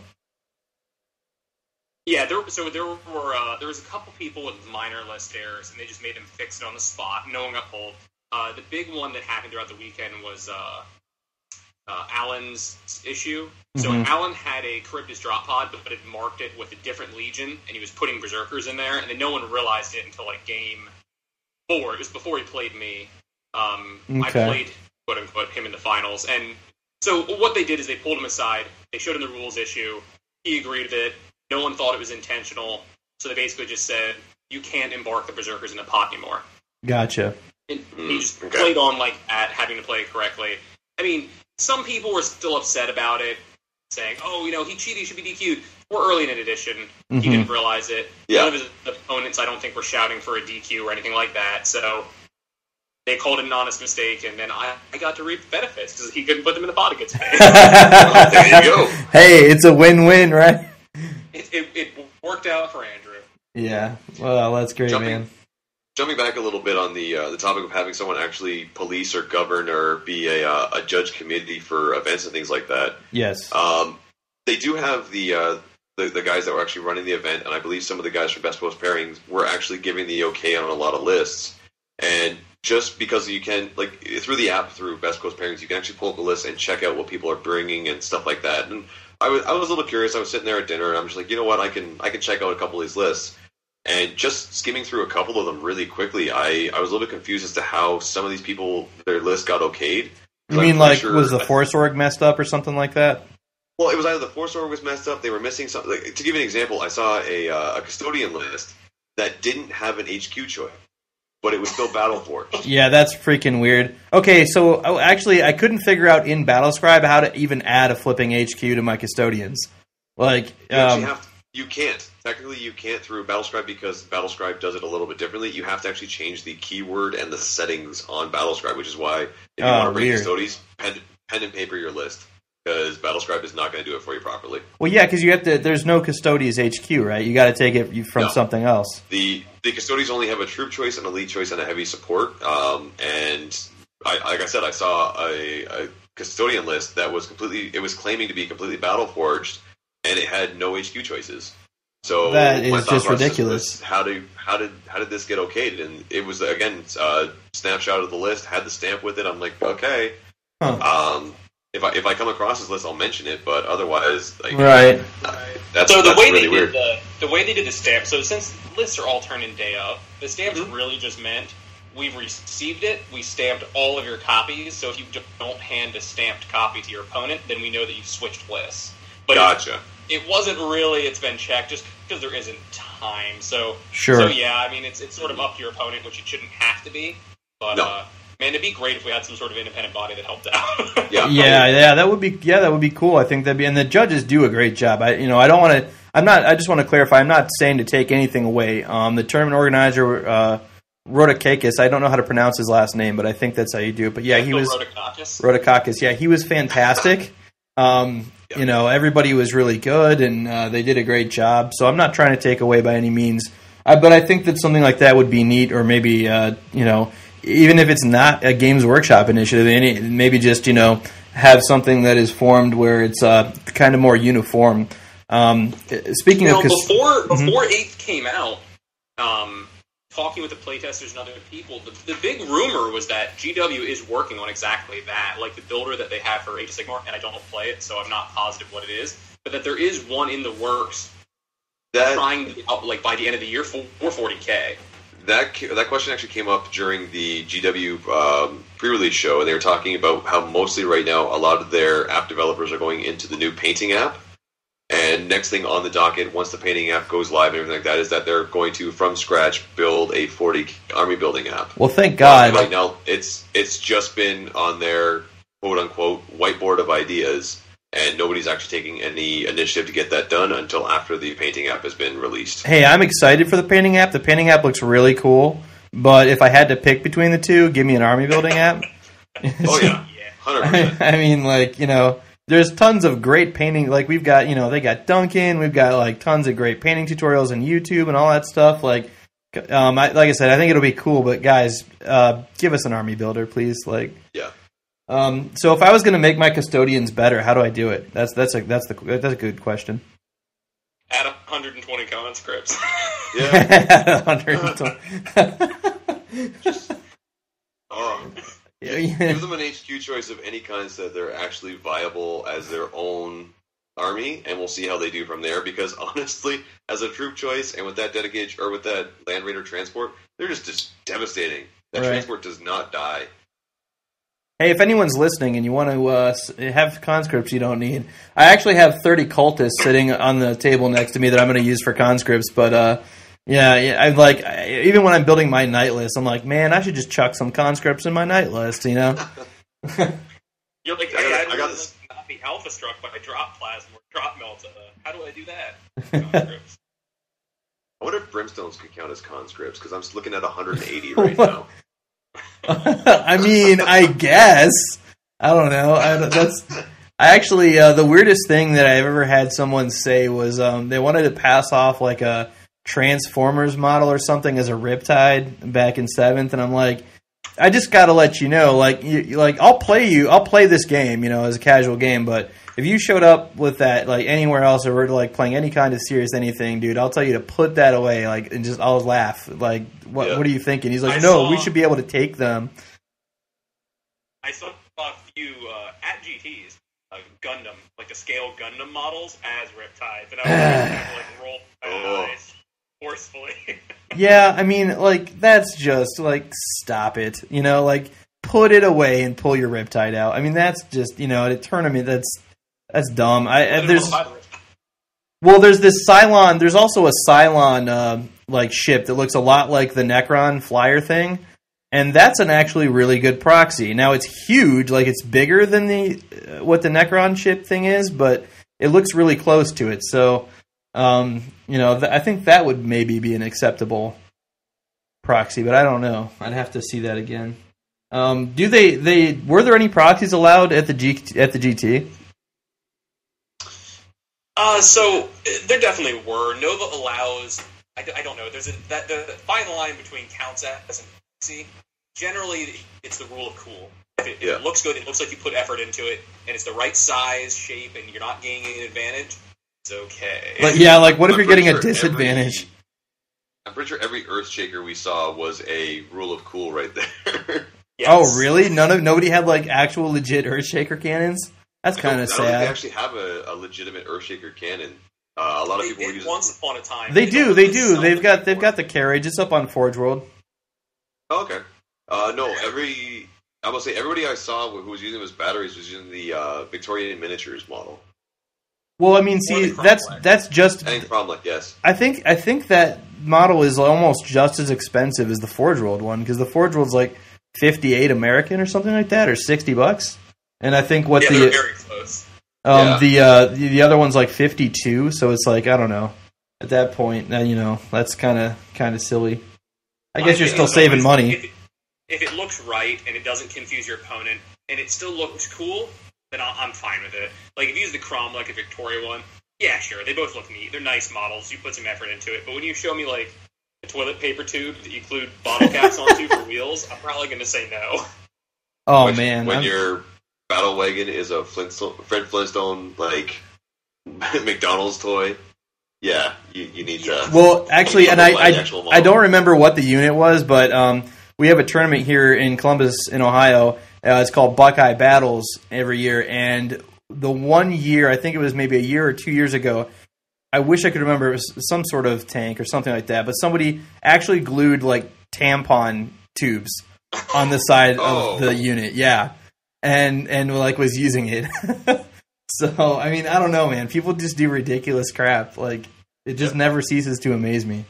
yeah, there was a couple people with minor list errors, and they just made them fix it on the spot. No one got pulled. The big one that happened throughout the weekend was Alan's issue. So Alan had a Charybdis drop pod, but had marked it with a different legion, and he was putting Berserkers in there, and then no one realized it until like game 4. It was before he played me. I played, quote unquote, him in the finals, and so what they did is they pulled him aside. They showed him the rules issue. He agreed with it. No one thought it was intentional, so they basically just said, "You can't embark the Berserkers in the pot anymore." Gotcha. And he just played on like that, having to play it correctly. I mean, some people were still upset about it, saying, "Oh, he cheated, he should be DQ'd." We're early in an edition. He didn't realize it. Yeah. None of his opponents, I don't think, were shouting for a DQ or anything like that. So they called it an honest mistake, and then I got to reap the benefits because he couldn't put them in the pot against me. There you go. Hey, it's a win-win, right? It worked out for Andrew. Yeah. Well, that's great, man. Jumping back a little bit on the topic of having someone actually police or govern or be a judge committee for events and things like that. Yes. They do have the guys that were actually running the event, and I believe some of the guys from Best Post Pairings were actually giving the okay on a lot of lists. And just because you can, like, through the app, through Best Post Pairings, you can actually pull up the list and check out what people are bringing and stuff like that. And I was a little curious. I was sitting there at dinner, and I'm just like, you know what, I can check out a couple of these lists. And just skimming through a couple of them really quickly, I was a little bit confused as to how some of these people, their list got okayed. You mean like, was the Force Org messed up or something like that? Well, it was either the Force Org was messed up, they were missing something. Like, to give you an example, I saw a custodian list that didn't have an HQ choice, but it was still Battleforged. Yeah, that's freaking weird. Okay, so actually, I couldn't figure out in Battlescribe how to even add a flipping HQ to my custodians. Like, you can't. Technically, you can't through Battlescribe because Battlescribe does it a little bit differently. You have to actually change the keyword and the settings on Battlescribe, which is why if you want to bring custodians, pen and paper your list. because Battlescribe is not going to do it for you properly. Well, yeah, because you have to. There's no Custodes HQ, right? You got to take it from something else. The Custodes only have a troop choice, an elite choice, and a heavy support. And like I said, I saw a custodian list that was claiming to be completely battle forged, and it had no HQ choices. So that is just ridiculous. How did this get okayed? And it was again snapshot of the list, had the stamp with it. I'm like, okay. Huh. If I come across this list, I'll mention it, but otherwise, like, right. That's really weird. The way they did the stamp. So since lists are all turned in day of, the stamps really just meant we've received it. We stamped all of your copies. So if you don't hand a stamped copy to your opponent, then we know that you've switched lists. But gotcha. It wasn't really. It's been checked just because there isn't time. So sure. So yeah, I mean, it's sort of up to your opponent, which it shouldn't have to be. But man, it'd be great if we had some sort of independent body that helped out. yeah, that would be cool. I think that'd be, and the judges do a great job. I don't want to. I just want to clarify. I'm not saying to take anything away. The tournament organizer, Rodakakis. I don't know how to pronounce his last name, but I think that's how you do it. But yeah, he was Rodakakis. Yeah, he was fantastic. Everybody was really good, and they did a great job. So I'm not trying to take away by any means. But I think that something like that would be neat, or maybe even if it's not a Games Workshop initiative, maybe just have something that is formed where it's kind of more uniform. Speaking of before 8th came out, talking with the playtesters and other people, the big rumor was that GW is working on exactly that, like the builder that they have for Age of Sigmar, and I don't play it, so I'm not positive what it is, but that there is one in the works trying to be out, like, by the end of the year for 40K. That question actually came up during the GW pre-release show, and they were talking about how mostly right now a lot of their app developers are going into the new painting app. And next thing on the docket, once the painting app goes live and everything like that, is that they're going to, from scratch, build a 40 army building app. Well, thank God. Right now, it's just been on their quote-unquote whiteboard of ideas, and nobody's actually taking any initiative to get that done until after the painting app has been released. Hey, I'm excited for the painting app. The painting app looks really cool, but if I had to pick between the two, give me an army building app. Oh, yeah. 100%. I mean, there's tons of great painting. Like, we've got, they got Duncan. We've got, like, tons of great painting tutorials on YouTube and all that stuff. Like I said, I think it'll be cool. But, guys, give us an army builder, please. Like, yeah. So if I was going to make my custodians better, how do I do it? That's a good question. Add 120 conscripts. Yeah. 120. Give them an HQ choice of any kind so that they're actually viable as their own army, and we'll see how they do from there. Because honestly, as a troop choice, and with that dedicated or with that Land Raider transport, they're just devastating. That transport does not die. Hey, if anyone's listening and you want to have conscripts you don't need, I actually have 30 cultists sitting on the table next to me that I'm going to use for conscripts. But I'm like, even when I'm building my knight list, I'm like, man, I should just chuck some conscripts in my knight list, You're like, hey, I got this. Not be alpha struck by drop plasma or drop melt. How do I do that? Conscripts. I wonder if brimstones could count as conscripts, because I'm just looking at 180 right now. I mean, I guess. I don't know. The weirdest thing that I've ever had someone say was they wanted to pass off like a Transformers model or something as a Riptide back in 7th, and I'm like, I just got to let you know, I'll play this game, as a casual game, but if you showed up with that, like, anywhere else, or were like playing any kind of serious anything, dude, I'll tell you to put that away, and just I'll laugh. Like, what are you thinking? He's like, we should be able to take them. I saw a few at GTs, Gundam, like the scale Gundam models as Riptides, and I was kind of roll my eyes forcefully. Yeah, I mean, that's just, stop it. Put it away and pull your Riptide out. I mean, that's just, at a tournament, that's dumb. There's this Cylon. There's also a Cylon ship that looks a lot like the Necron flyer thing, and that's an actually really good proxy. Now it's huge, it's bigger than what the Necron ship thing is, but it looks really close to it. So, I think that would maybe be an acceptable proxy, but I don't know. I'd have to see that again. Were there any proxies allowed at the GT? So there definitely were. Nova allows. I don't know. There's the fine line between counts as and see. Generally, it's the rule of cool. If it looks good, it looks like you put effort into it, and it's the right size, shape, and you're not gaining an advantage. It's okay. But yeah, like what if you're getting a disadvantage? I'm pretty sure every Earthshaker we saw was a rule of cool right there. Yes. Oh, really? Nobody had like actual legit Earthshaker cannons? That's kind of sad. I don't think they actually have a legitimate Earthshaker cannon. A lot of people were using. Once upon a time. They do. They've got the carriage. It's up on Forge World. Oh, okay. No, I will say everybody I saw who was using those batteries was using the Victorian miniatures model. Well, I mean, see, that's just. And Cromlech, yes. I think that model is almost just as expensive as the Forge World one because the Forge World's like $58 American or something like that, or $60. And I think they're very close. The other one's like 52, so it's like I don't know. At that point, that's kind of silly. I guess you're still saving money. If it looks right and it doesn't confuse your opponent and it still looks cool, then I'm fine with it. Like if you use the Cromlech, a Victoria one, yeah, sure, they both look neat. They're nice models. You put some effort into it. But when you show me like a toilet paper tube that you glued bottle caps onto for wheels, I'm probably going to say no. Oh man! When your battle wagon is a Fred Flintstone like McDonald's toy, yeah, you need to. Well, actually, and I don't remember what the unit was, but we have a tournament here in Columbus, in Ohio. It's called Buckeye Battles every year, and the one year, I think it was maybe a year or 2 years ago, I wish I could remember, it was some sort of tank or something like that, but somebody actually glued like tampon tubes on the side of the unit, yeah, and like was using it. So, I mean, I don't know, man. People just do ridiculous crap. Like, it just never ceases to amaze me.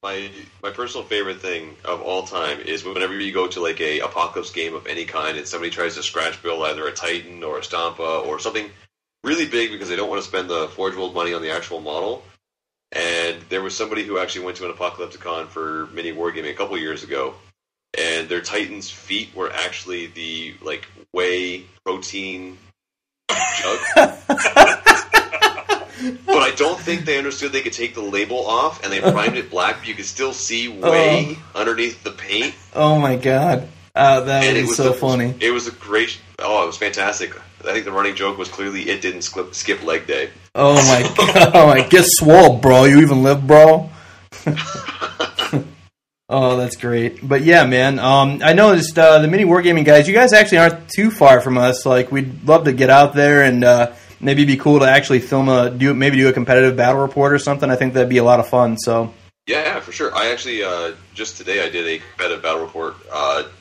My personal favorite thing of all time is whenever you go to like a Apocalypse game of any kind and somebody tries to scratch build either a Titan or a Stampa or something really big because they don't want to spend the Forge World money on the actual model. And there was somebody who actually went to an Apocalypticon for mini wargaming a couple years ago, and their Titan's feet were actually the like whey protein jug. But I don't think they understood they could take the label off, and they primed it black, but you could still see whey underneath the paint. Oh my god. That was so funny. It was a great... Oh, it was fantastic. I think the running joke was clearly it didn't skip leg day. Oh my god. Oh my, get swole, bro. You even live, bro? Oh, that's great. But yeah, man, I noticed the mini wargaming guys, you guys actually aren't too far from us. Like, we'd love to get out there and maybe it'd be cool to actually film do a competitive battle report or something. I think that'd be a lot of fun. So yeah, for sure. I actually just today I did a competitive battle report,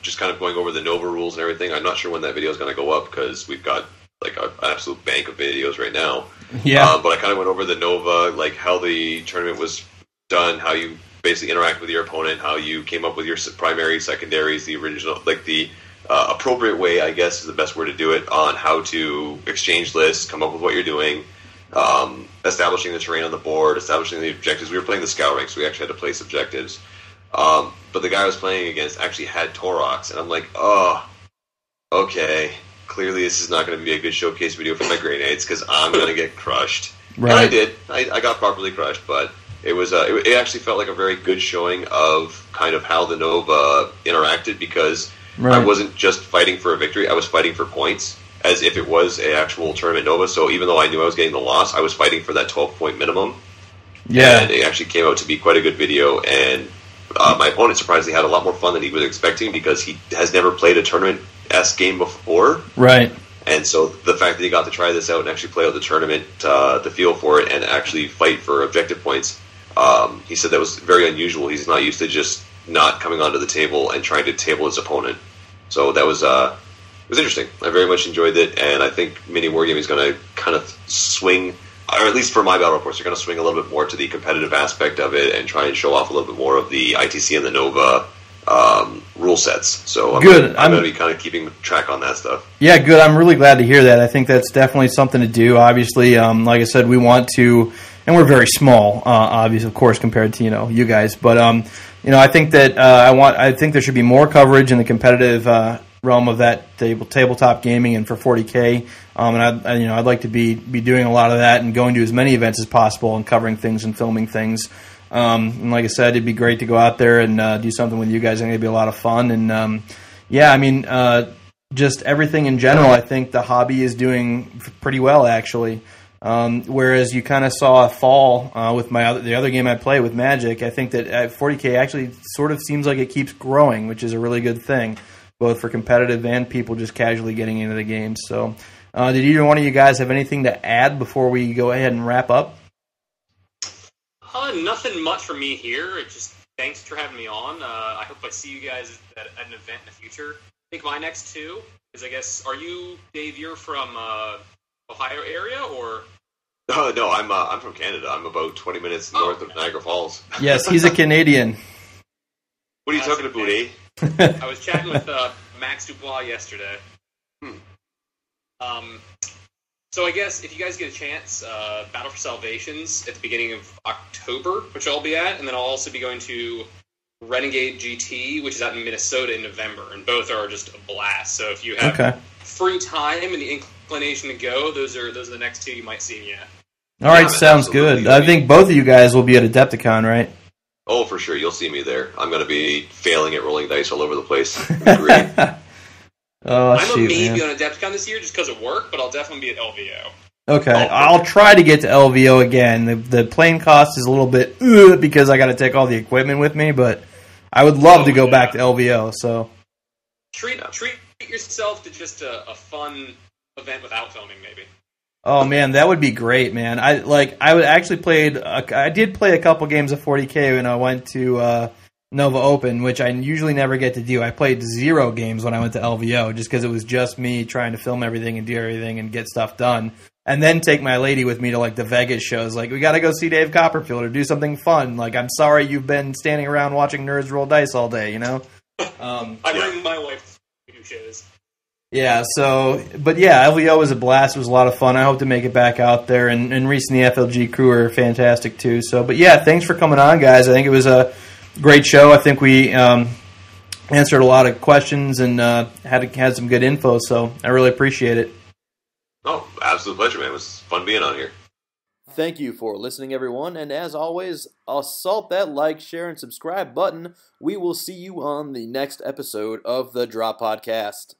just kind of going over the Nova rules and everything. I'm not sure when that video is going to go up because we've got like an absolute bank of videos right now. Yeah. But I kind of went over the Nova, like how the tournament was done, how you basically interact with your opponent, how you came up with your primary, secondaries, the original, like the appropriate way, I guess, is the best word to do it, on how to exchange lists, come up with what you're doing, establishing the terrain on the board, establishing the objectives. We were playing the scout rank, so we actually had to place objectives. But the guy I was playing against actually had Torox, and I'm like, oh, okay, clearly this is not going to be a good showcase video for my grenades, because I'm going to get crushed. Right. And I did. I got properly crushed, but it was it actually felt like a very good showing of kind of how the Nova interacted, because I wasn't just fighting for a victory, I was fighting for points, as if it was an actual tournament Nova. So even though I knew I was getting the loss, I was fighting for that 12-point minimum. Yeah. And it actually came out to be quite a good video, and my opponent surprisingly had a lot more fun than he was expecting, because he has never played a tournament-esque game before. Right. And so the fact that he got to try this out and actually play out the tournament, the feel for it, and actually fight for objective points, he said that was very unusual. He's not used to just not coming onto the table and trying to table his opponent. So that was it was interesting. I very much enjoyed it, and I think mini wargaming is going to kind of swing, or at least for my battle reports, they're going to swing a little bit more to the competitive aspect of it and try and show off a little bit more of the ITC and the Nova rule sets. So I'm going to be kind of keeping track on that stuff. Yeah, good. I'm really glad to hear that. I think that's definitely something to do. Obviously, like I said, we want to, and we're very small, obviously, of course, compared to you guys. But I think that I think there should be more coverage in the competitive realm of that tabletop gaming and for 40K. And I'd like to be doing a lot of that and going to as many events as possible and covering things and filming things. And like I said, it'd be great to go out there and do something with you guys. I think it'd be a lot of fun. And just everything in general, I think the hobby is doing pretty well, actually. Whereas you kind of saw a fall with the other game I play with Magic, I think that 40K actually sort of seems like it keeps growing, which is a really good thing, both for competitive and people just casually getting into the game. So, did either one of you guys have anything to add before we go ahead and wrap up? Nothing much for me here. Just thanks for having me on. I hope I see you guys at an event in the future. I think my next two is, I guess, are you, Dave, you're from Ohio area, or? Oh, no, I'm from Canada. I'm about 20 minutes north of Niagara Falls. Yes, he's a Canadian. What are you talking about, eh? I was chatting with Max Dubois yesterday. So I guess if you guys get a chance, Battle for Salvations at the beginning of October, which I'll be at, and then I'll also be going to Renegade GT, which is out in Minnesota in November, and both are just a blast. So if you have free time and the inclination to go, those are the next two you might see me at. All right, sounds good. I think both of you guys will be at Adepticon, right? Oh, for sure. You'll see me there. I'm going to be failing at rolling dice all over the place. Great. I'm a maybe on Adepticon this year just because of work, but I'll definitely be at LVO. Okay, I'll try to get to LVO again. The plane cost is a little bit because I got to take all the equipment with me, but I would love to go back to LVO. So treat yourself to just a fun event without filming, maybe. Oh man, that would be great, man. I did play a couple games of 40K when I went to Nova Open, which I usually never get to do. I played 0 games when I went to LVO just because it was just me trying to film everything and do everything and get stuff done. And then take my lady with me to like the Vegas shows. Like, we got to go see Dave Copperfield or do something fun. Like, I'm sorry you've been standing around watching nerds roll dice all day, you know? I bring my wife to do shows. Yeah, LVO was a blast. It was a lot of fun. I hope to make it back out there. And Reese and the FLG crew are fantastic, too. So, but yeah, thanks for coming on, guys. I think it was a great show. I think we answered a lot of questions and had some good info, so I really appreciate it. Oh, absolute pleasure, man. It was fun being on here. Thank you for listening, everyone, and as always, assault that like, share, and subscribe button. We will see you on the next episode of the Drop Podcast.